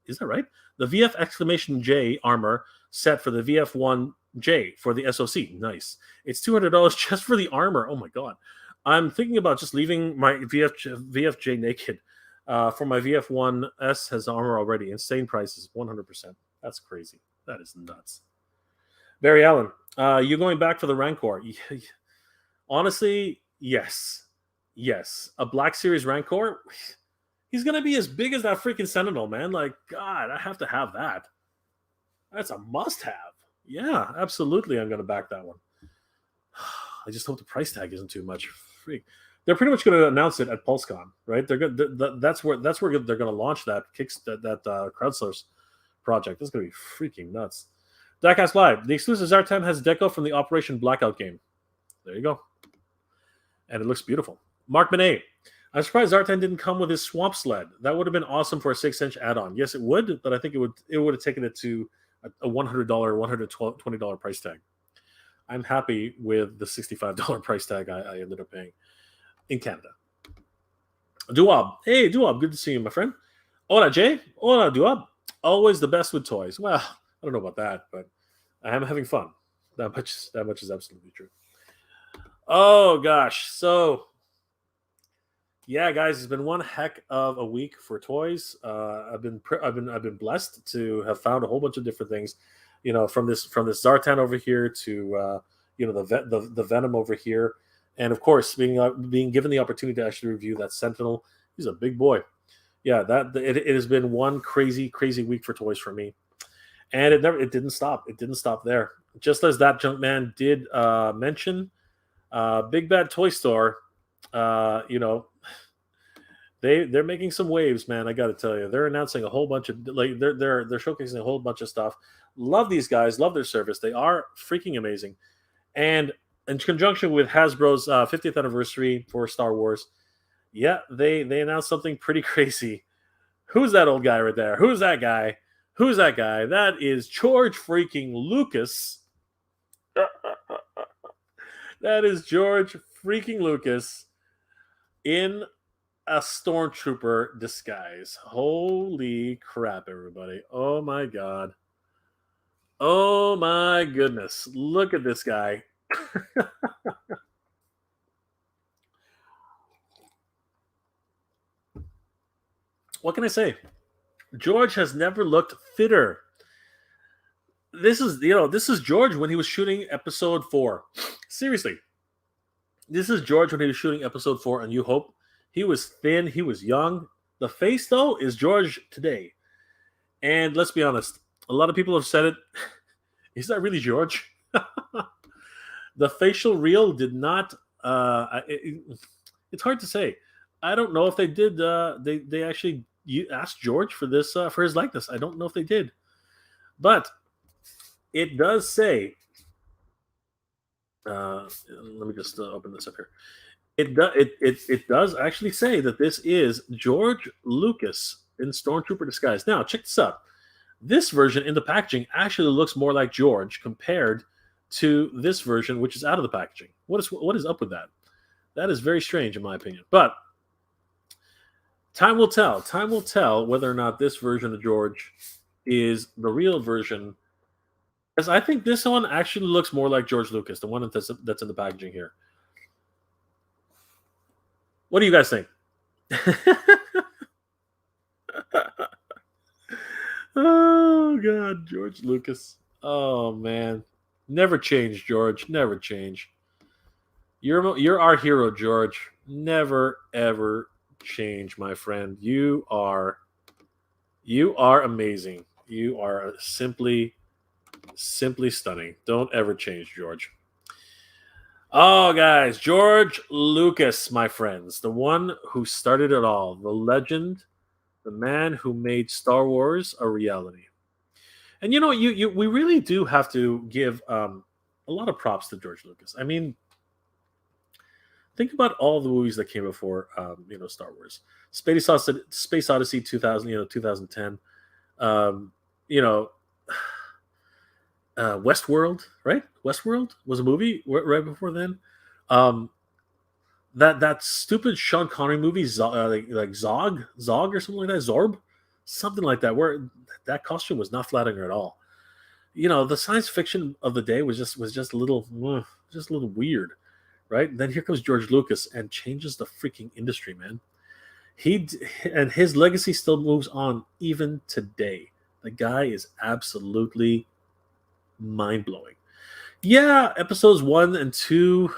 Is that right? The VF exclamation J armor set for the VF1J for the SOC. Nice. It's $200 just for the armor. Oh my god. I'm thinking about just leaving my VFJ naked. For my VF1S has armor already. Insane prices, 100%. That's crazy. That is nuts. Barry Allen, you going back for the Rancor? Honestly, yes. Yes. A Black Series Rancor? He's going to be as big as that freaking Sentinel, man. God, I have to have that. That's a must-have. Yeah, absolutely I'm going to back that one. I just hope the price tag isn't too much. Freak. They're pretty much going to announce it at Pulsecon, right? They're good. That's where they're going to launch that crowdsource project. That's going to be freaking nuts. Diecast Live. The exclusive Zartan has deco from the Operation Blackout game. There you go. And it looks beautiful. Mark Benet. I'm surprised Zartan didn't come with his Swamp Sled. That would have been awesome for a 6-inch add-on. Yes, it would, but I think it would have taken it to a $100, $120 price tag. I'm happy with the $65 price tag I ended up paying in Canada. Duab. Hey, Duab. Good to see you, my friend. Hola, Jay. Hola, Duab. Always the best with toys. Well, I don't know about that, but I am having fun. That much is absolutely true. Oh, gosh. So, yeah, guys, it's been one heck of a week for toys. I've been blessed to have found a whole bunch of different things. from this Zartan over here to the Venom over here, and of course being given the opportunity to actually review that Sentinel. He's a big boy. Yeah, it has been one crazy week for toys for me, and it didn't stop. It didn't stop there. Just as that Junkman did mention, Big Bad Toy Store, they're making some waves, man. I got to tell you, they're announcing a whole bunch of they're showcasing a whole bunch of stuff. Love these guys, love their service. They are freaking amazing, and in conjunction with Hasbro's 50th anniversary for Star Wars, yeah, they announced something pretty crazy. Who's that old guy right there? Who's that guy? Who's that guy? That is George freaking Lucas. That is George freaking Lucas in a Stormtrooper disguise. Holy crap, everybody. Oh my god. Oh my goodness. Look at this guy. What can I say? George has never looked fitter. This is George when he was shooting episode 4. Seriously. This is George when he was shooting episode 4 on New Hope. He was thin, he was young. The face, though, is George today. And let's be honest, a lot of people have said it. Is that really George? The facial reel did not. It's hard to say. I don't know if they did. They actually asked George for this for his likeness. I don't know if they did, but it does say. Let me just open this up here. It does actually say that this is George Lucas in Stormtrooper disguise. Now, check this out. This version in the packaging actually looks more like George compared to this version, which is out of the packaging. What is up with that? That is very strange, in my opinion. But time will tell. Time will tell whether or not this version of George is the real version. Because I think this one actually looks more like George Lucas, the one that's in the packaging here. What do you guys think? Oh God, George Lucas. Oh man, never change, George. Never change. You're our hero, George. Never ever change, my friend. You are amazing. You are simply stunning. Don't ever change, George. Oh, guys, George Lucas, my friends, the one who started it all, the legend, the man who made Star Wars a reality. And we really do have to give a lot of props to George Lucas. I mean, think about all the movies that came before, Star Wars, Space Odyssey, 2010, Westworld, right? Westworld was a movie right before then. That stupid Sean Connery movie, like Zog or something like that, Zorb, something like that, where that costume was not flattering at all. The science fiction of the day was just a little weird, right? Then here comes George Lucas and changes the freaking industry, man. And his legacy still moves on even today. The guy is absolutely mind-blowing. Yeah, episodes 1 and 2.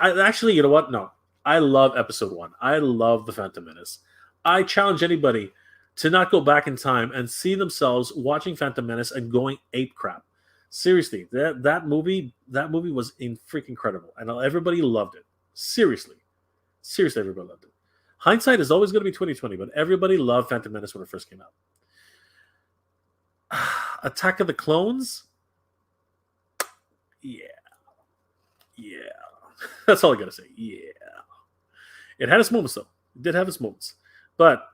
Actually, you know what? No, I love episode 1. I love The Phantom Menace. I challenge anybody to not go back in time and see themselves watching Phantom Menace and going ape crap. Seriously, that movie was freaking incredible, and everybody loved it. Seriously, everybody loved it. Hindsight is always going to be 2020, but everybody loved Phantom Menace when it first came out. Attack of the Clones. Yeah. That's all I gotta say. Yeah. It had its moments, though. It did have its moments. But,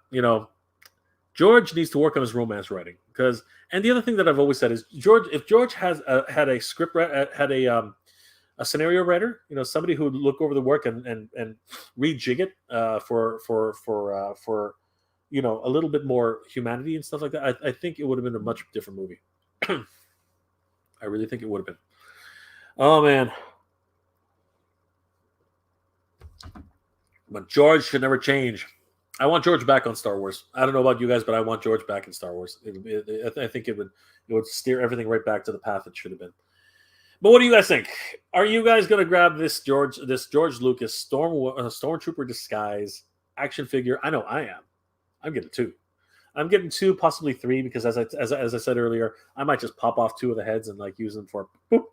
George needs to work on his romance writing. And the other thing that I've always said is, if George had a script, had a scenario writer, somebody who would look over the work and rejig it for a little bit more humanity and stuff like that, I think it would have been a much different movie. I really think it would have been. Oh, man. But George should never change. I want George back on Star Wars. I don't know about you guys, but I want George back in Star Wars. I think it would steer everything right back to the path it should have been. But what do you guys think? Are you guys going to grab this George Lucas Stormtrooper disguise action figure? I know I am. I'm getting 2. I'm getting 2, possibly 3, because as I said earlier, I might just pop off 2 of the heads and like use them for boop.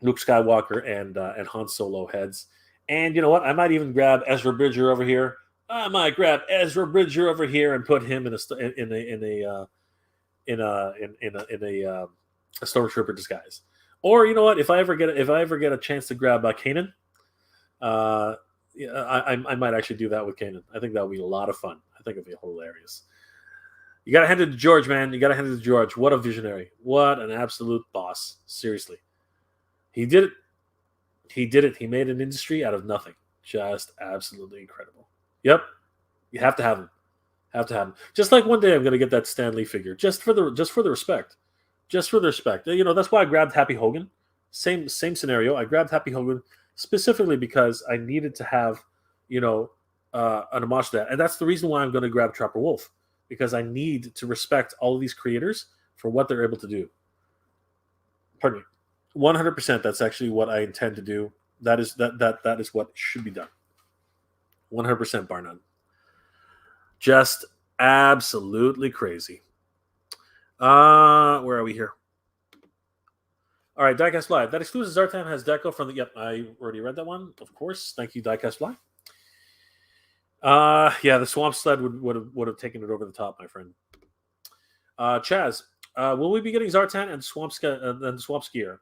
Luke Skywalker and Han Solo heads. And you know what? I might even grab Ezra Bridger over here. I might grab Ezra Bridger over here and put him in a Stormtrooper disguise. Or you know what? If I ever get a chance to grab Kanan, I might actually do that with Kanan. I think that would be a lot of fun. I think it'd be hilarious. You got to hand it to George, man. You got to hand it to George. What a visionary. What an absolute boss. Seriously. He did it. He did it. He made an industry out of nothing. Just absolutely incredible. Yep. You have to have him. Have to have him. Just like one day I'm going to get that Stan Lee figure. Just for the respect. Just for the respect. You know, that's why I grabbed Happy Hogan. Same scenario. I grabbed Happy Hogan specifically because I needed to have, you know, an homage to that. And that's the reason why I'm going to grab Trapper Wolf. Because I need to respect all of these creators for what they're able to do. Pardon me. 100%. That's actually what I intend to do. That is what should be done. 100%, bar none. Just absolutely crazy. Where are we here? All right, Diecast Live. That exclusive Zartan has deco from the. Yep, I already read that one. Of course. Thank you, Diecast Live. Yeah, the Swamp Sled would have taken it over the top, my friend. Chaz, will we be getting Zartan and Swamp Skier?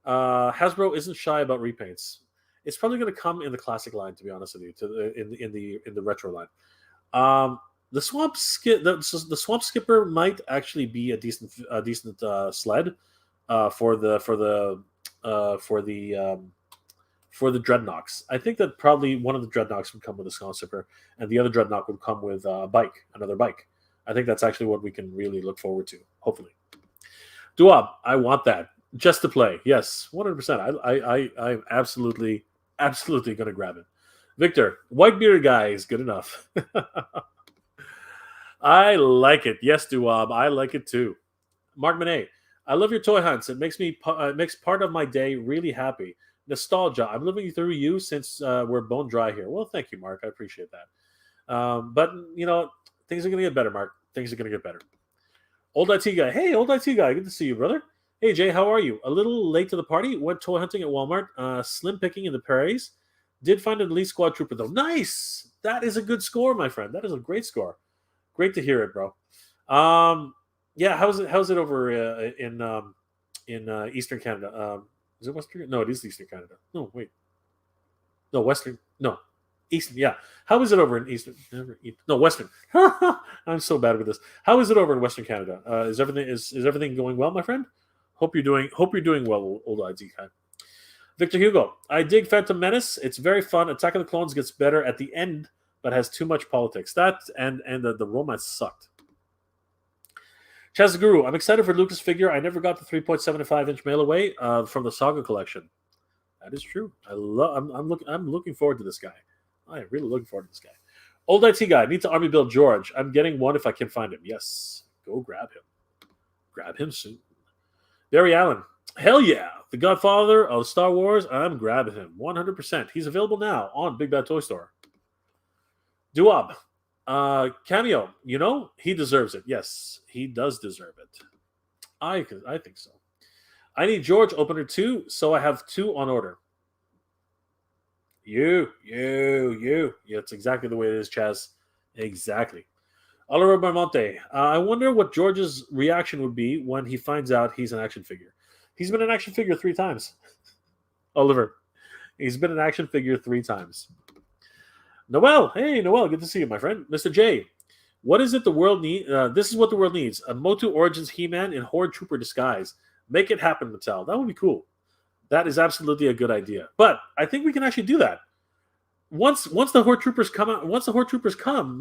Hasbro isn't shy about repaints. It's probably going to come in the classic line, to be honest with you, in the retro line. The Swamp Skipper might actually be a decent sled for the Dreadnoks. I think that probably one of the Dreadnoks would come with a Swamp Skipper, and the other Dreadnok would come with another bike. I think that's actually what we can really look forward to, hopefully. Duab, I want that. Just to play. Yes, 100%. I'm absolutely going to grab it. Victor, white bearded guy is good enough. I like it. Yes, Duab, I like it too. Mark Monet, I love your toy hunts. It makes part of my day really happy. Nostalgia. I'm living through you since we're bone dry here. Well, thank you, Mark. I appreciate that. But you know, things are going to get better, Mark. Things are going to get better. Old IT guy. Hey, old IT guy. Good to see you, brother. Hey, Jay, how are you? A little late to the party. Went toy hunting at Walmart. Slim picking in the prairies. Did find an elite squad trooper, though. Nice! That is a good score, my friend. That is a great score. Great to hear it, bro. Yeah, how's it over in Eastern Canada? Is it Western? No, it is Eastern Canada. No, wait. No, Western. No, Eastern. Yeah. How is it over in Eastern? No, Western. I'm so bad with this. How is it over in Western Canada? Is everything going well, my friend? Hope you're doing well, old ID guy. Victor Hugo, I dig Phantom Menace. It's very fun. Attack of the Clones gets better at the end, but has too much politics. That and the romance sucked. Chaz the Guru, I'm excited for Lucas figure. I never got the 3.75-inch mail away from the Saga collection. That is true. I'm looking forward to this guy. I am really looking forward to this guy. Old IT guy, need to army build George. I'm getting one if I can find him. Yes, go grab him. Grab him soon. Barry Allen, hell yeah. The Godfather of Star Wars, I'm grabbing him. 100%. He's available now on Big Bad Toy Store. Duab, Cameo, you know, he deserves it. Yes, he does deserve it. I think so. I need George opener 2, so I have 2 on order. You. Yeah, it's exactly the way it is, Chaz. Exactly. Oliver Belmonte, I wonder what George's reaction would be when he finds out he's an action figure. He's been an action figure 3 times. Oliver, he's been an action figure 3 times. Noel, hey, Noel, good to see you, my friend. Mr. J, what is it the world needs? This is what the world needs. A MOTU Origins He-Man in Horde Trooper disguise. Make it happen, Mattel. That would be cool. That is absolutely a good idea. But I think we can actually do that. Once the Horde Troopers come out,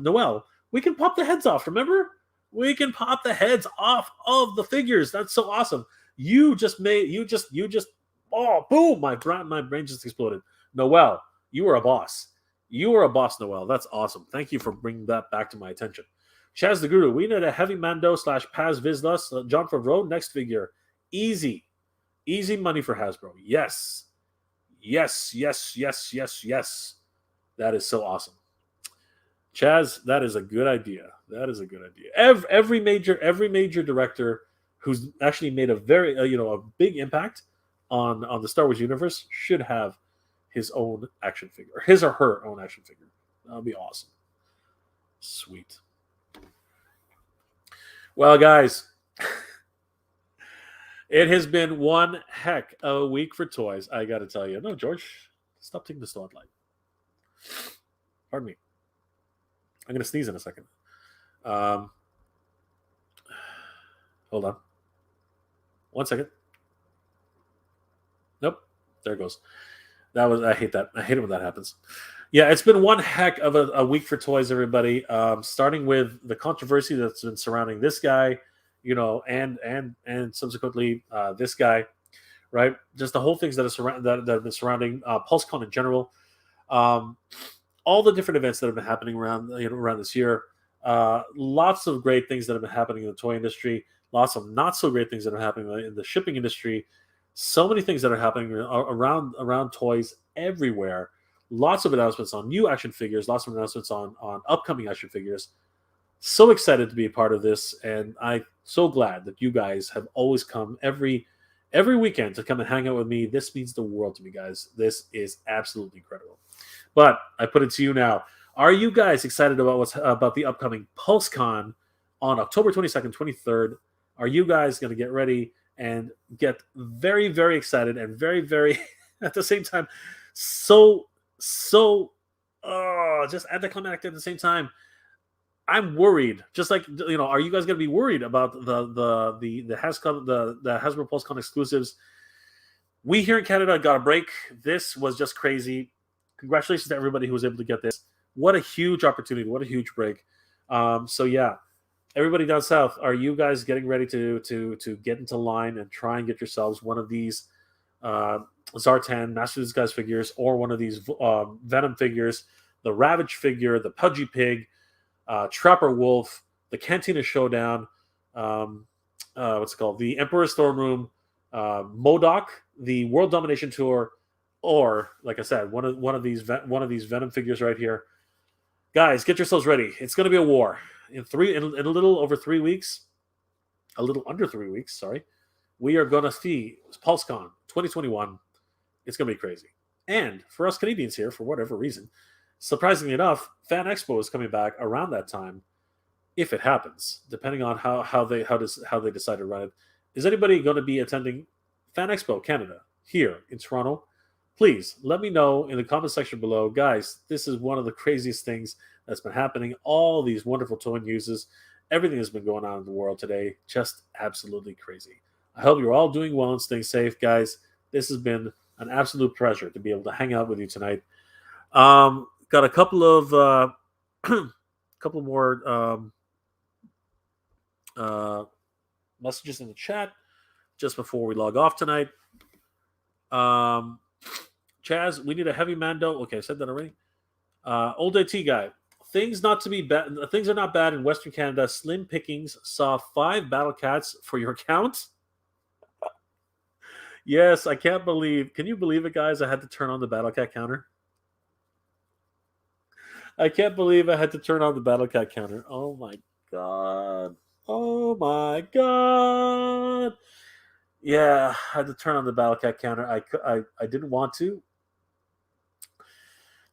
Noel, we can pop the heads off, remember? We can pop the heads off of the figures. That's so awesome. Oh, boom, my brain just exploded. Noel, you are a boss. You are a boss, Noel. That's awesome. Thank you for bringing that back to my attention. Chaz the Guru, we need a heavy Mando / Paz Vizsla. John Favreau, next figure. Easy. Easy money for Hasbro. Yes. Yes, yes, yes, yes, yes. That is so awesome. Chaz, that is a good idea. That is a good idea. Every major director who's actually made a very a big impact on the Star Wars universe should have his own action figure, his or her own action figure. That'll be awesome. Sweet. Well, guys, it has been one heck of a week for toys. I got to tell you. No, George, stop taking the spotlight. Pardon me. I'm going to sneeze in a second. Hold on. 1 second. Nope. There it goes. I hate that. I hate it when that happens. Yeah, it's been one heck of a week for toys, everybody. Starting with the controversy that's been surrounding this guy, and subsequently this guy, right? Just the whole things that have been surrounding Pulsecon in general. All the different events that have been happening around this year. Lots of great things that have been happening in the toy industry. Lots of not so great things that are happening in the shipping industry. So many things that are happening around toys everywhere. Lots of announcements on new action figures. Lots of announcements on upcoming action figures. So excited to be a part of this, and I'm so glad that you guys have always come every weekend to come and hang out with me. This means the world to me, guys. This is absolutely incredible. But I put it to you now. Are you guys excited about the upcoming Pulse Con on October 22nd, 23rd? Are you guys going to get ready and get very, very excited and very, very, at the same time, so just anticlimactic at the same time? I'm worried. Just like, are you guys going to be worried about the Hasbro Pulse Con exclusives? We here in Canada got a break. This was just crazy. Congratulations to everybody who was able to get this. What a huge opportunity. What a huge break. So yeah, everybody down south, are you guys getting ready to get into line and try and get yourselves one of these Zartan Master of Disguise figures, or one of these Venom figures, the Ravage figure, the Pudgy Pig, Trapper Wolf, the Cantina Showdown, what's it called? The Emperor Storm Room, MODOK, the World Domination Tour, or like I said, one of these Venom figures right here. Guys, get yourselves ready. It's going to be a war in a little over 3 weeks, a little under 3 weeks. Sorry, we are going to see PulseCon 2021. It's going to be crazy. And for us Canadians here, for whatever reason, surprisingly enough, Fan Expo is coming back around that time, if it happens, depending on how they decide to run it. Is anybody going to be attending Fan Expo Canada here in Toronto? Please let me know in the comment section below. Guys, this is one of the craziest things that's been happening. All these wonderful toy news, everything that's been going on in the world today, just absolutely crazy. I hope you're all doing well and staying safe, guys. This has been an absolute pleasure to be able to hang out with you tonight. Got a couple of couple more messages in the chat just before we log off tonight. Chaz, we need a heavy Mando. Okay, I said that already. Old AT guy. Things are not bad in Western Canada. Slim pickings. Saw 5 Battle Cats for your count. Yes, I can't believe. Can you believe it, guys? I had to turn on the Battle Cat counter. I can't believe I had to turn on the Battle Cat counter. Oh my god. Oh my god. Yeah, I had to turn on the Battle Cat counter. I didn't want to.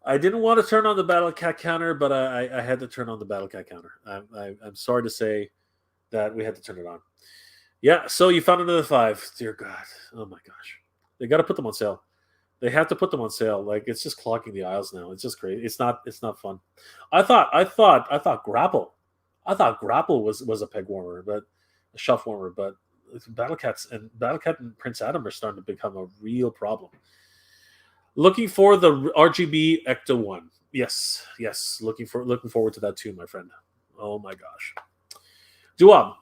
I didn't want to turn on the Battle Cat counter, but I had to turn on the Battle Cat counter. I'm sorry to say that we had to turn it on. Yeah, so you found another 5. Dear God. Oh my gosh. They got to put them on sale. They have to put them on sale. Like, it's just clogging the aisles now. It's just great. It's not fun. I thought Grapple. I thought Grapple was a peg warmer, but a shelf warmer, but Battle Cat and Prince Adam are starting to become a real problem. Looking for the RGB Ecto 1. Yes. Looking forward to that too, my friend. Oh my gosh. Duab.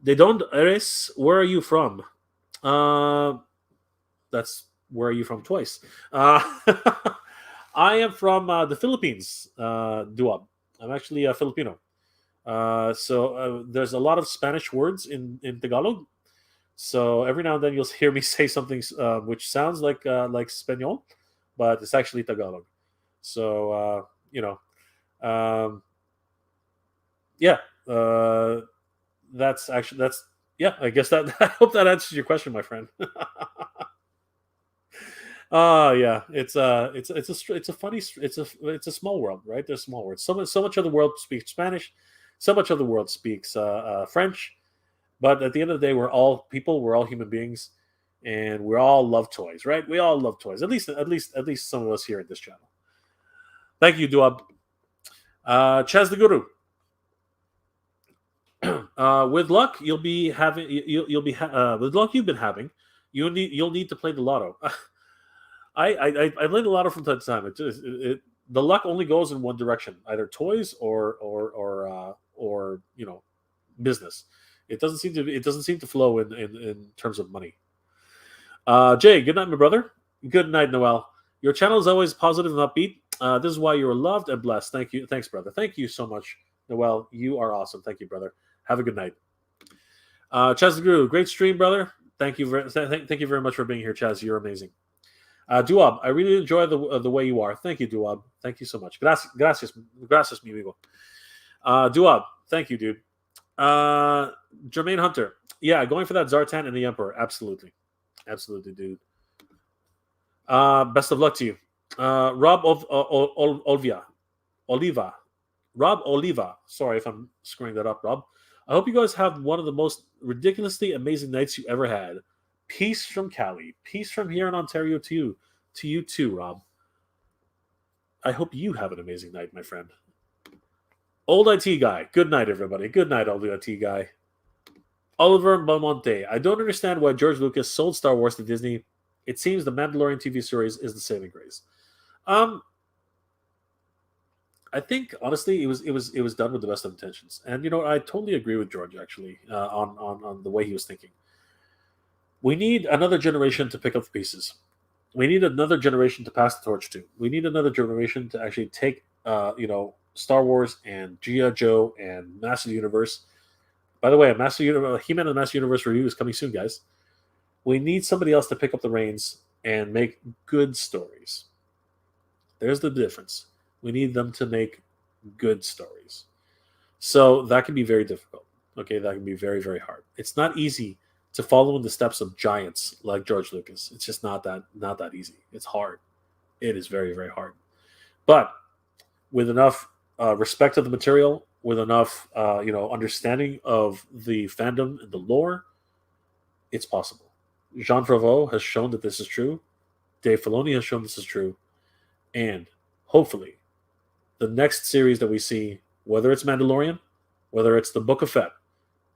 De donde eres? Where are you from? That's where are you from twice. I am from the Philippines, Duab. I'm actually a Filipino. So there's a lot of Spanish words in Tagalog. So every now and then you'll hear me say something which sounds like Espanol, but it's actually Tagalog. So um, yeah, that's yeah. I guess that I hope that answers your question, my friend. Yeah, it's a small world, right? There's small words. So much of the world speaks Spanish, so much of the world speaks French. But at the end of the day, we're all people. We're all human beings, and we all love toys, right? We all love toys. At least some of us here at this channel. Thank you, Duab. Chaz the Guru. With luck, you'll be having you'll be with luck you've been having. You'll need to play the lotto. I play the lotto from time to time. The luck only goes in one direction, either toys or business. It doesn't seem to flow in terms of money. Jay, good night, my brother. Good night, Noel. Your channel is always positive and upbeat. This is why you are loved and blessed. Thank you. Thanks, brother. Thank you so much, Noel. You are awesome. Thank you, brother. Have a good night. Chaz the Guru, great stream, brother. Thank you very much for being here, Chaz. You're amazing. Duab, I really enjoy the way you are. Thank you, Duab. Thank you so much. Gracias, mi amigo. Duab, thank you, dude. Jermaine Hunter, yeah, going for that Zartan and the Emperor. Absolutely, dude. Best of luck to you. Rob Oliva. Sorry if I'm screwing that up, Rob. I hope you guys have one of the most ridiculously amazing nights you ever had. Peace from Cali. Peace from here in Ontario to you too, Rob. I hope you have an amazing night, my friend. Old IT guy. Good night, everybody. Good night, old IT guy. Oliver Belmonte. I don't understand why George Lucas sold Star Wars to Disney. It seems the Mandalorian TV series is the saving grace. I think honestly, it was done with the best of intentions, and I totally agree with George actually on the way he was thinking. We need another generation to pick up the pieces. We need another generation to pass the torch to. We need another generation to actually take Star Wars and G.I. Joe and Master Universe. By the way, a He-Man and the Master Universe review is coming soon, guys. We need somebody else to pick up the reins and make good stories. There's the difference. We need them to make good stories. So that can be very difficult. Okay, that can be very, very hard. It's not easy to follow in the steps of giants like George Lucas. It's just not that easy. It's hard. It is very, very hard. But with enough respect of the material, with enough understanding of the fandom and the lore, it's possible. Jean Favreau has shown that this is true. Dave Filoni has shown this is true. And hopefully, the next series that we see, whether it's Mandalorian, whether it's the Book of Fett,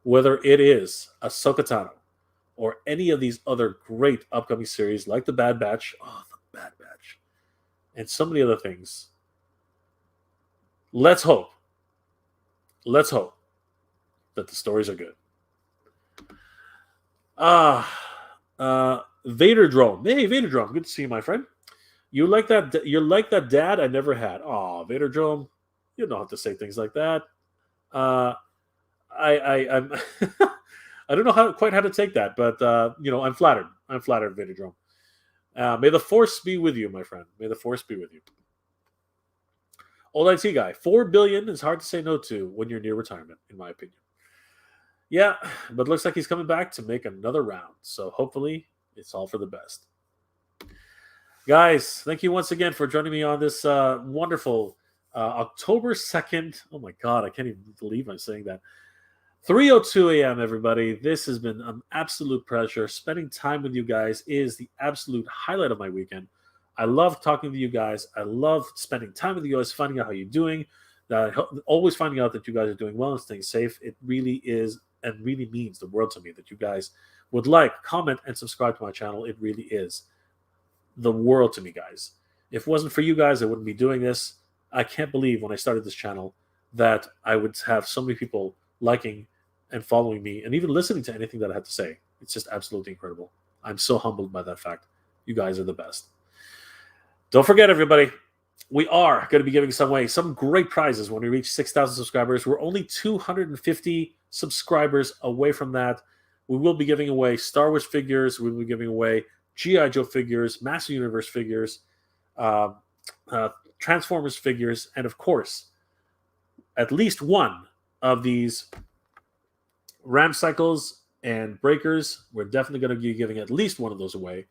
whether it is Ahsoka Tano, or any of these other great upcoming series like The Bad Batch, and so many other things, let's hope that the stories are good. Vader Drone. Hey, Vader Drone. Good to see you, my friend. You're like that dad I never had. Aw, Vader Drone. You don't have to say things like that. I'm I don't know quite how to take that, but I'm flattered. I'm flattered, Vader Drone. May the force be with you, my friend. May the force be with you. Old IT guy. $4 billion is hard to say no to when you're near retirement, in my opinion. Yeah, but looks like he's coming back to make another round. So hopefully it's all for the best. Guys, thank you once again for joining me on this wonderful October 2nd. Oh my God, I can't even believe I'm saying that. 3:02 a.m. everybody. This has been an absolute pleasure. Spending time with you guys is the absolute highlight of my weekend. I love talking to you guys. I love spending time with you guys, finding out how you're doing. Always finding out that you guys are doing well and staying safe. It really is and really means the world to me that you guys would like, comment, and subscribe to my channel. It really is the world to me, guys. If it wasn't for you guys, I wouldn't be doing this. I can't believe when I started this channel that I would have so many people liking and following me and even listening to anything that I had to say. It's just absolutely incredible. I'm so humbled by that fact. You guys are the best. Don't forget, everybody, we are going to be giving some great prizes when we reach 6,000 subscribers. We're only 250 subscribers away from that. We will be giving away Star Wars figures. We will be giving away G.I. Joe figures, Master Universe figures, Transformers figures, and of course, at least one of these Ram Cycles and Breakers. We're definitely going to be giving at least one of those away.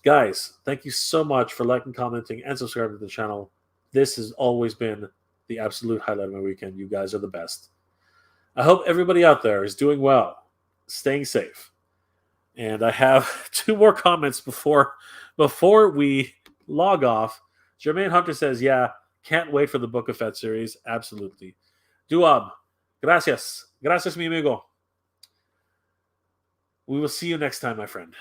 Guys, thank you so much for liking, commenting, and subscribing to the channel. This has always been the absolute highlight of my weekend. You guys are the best. I hope everybody out there is doing well, staying safe. And I have 2 more comments before we log off. Jermaine Hunter says, yeah, can't wait for the Book of Fett series. Absolutely. Duab, gracias. Gracias, mi amigo. We will see you next time, my friend.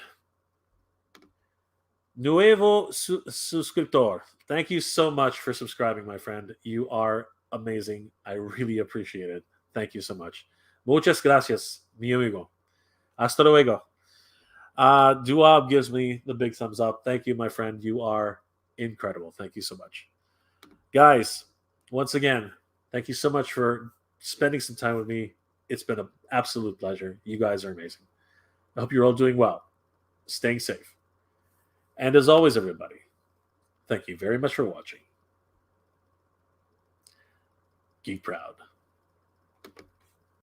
Nuevo suscriptor. Thank you so much for subscribing, my friend. You are amazing. I really appreciate it. Thank you so much. Muchas gracias, mi amigo. Hasta luego. Duab gives me the big thumbs up. Thank you, my friend. You are incredible. Thank you so much. Guys, once again, thank you so much for spending some time with me. It's been an absolute pleasure. You guys are amazing. I hope you're all doing well, staying safe. And as always, everybody, thank you very much for watching. Geek Proud.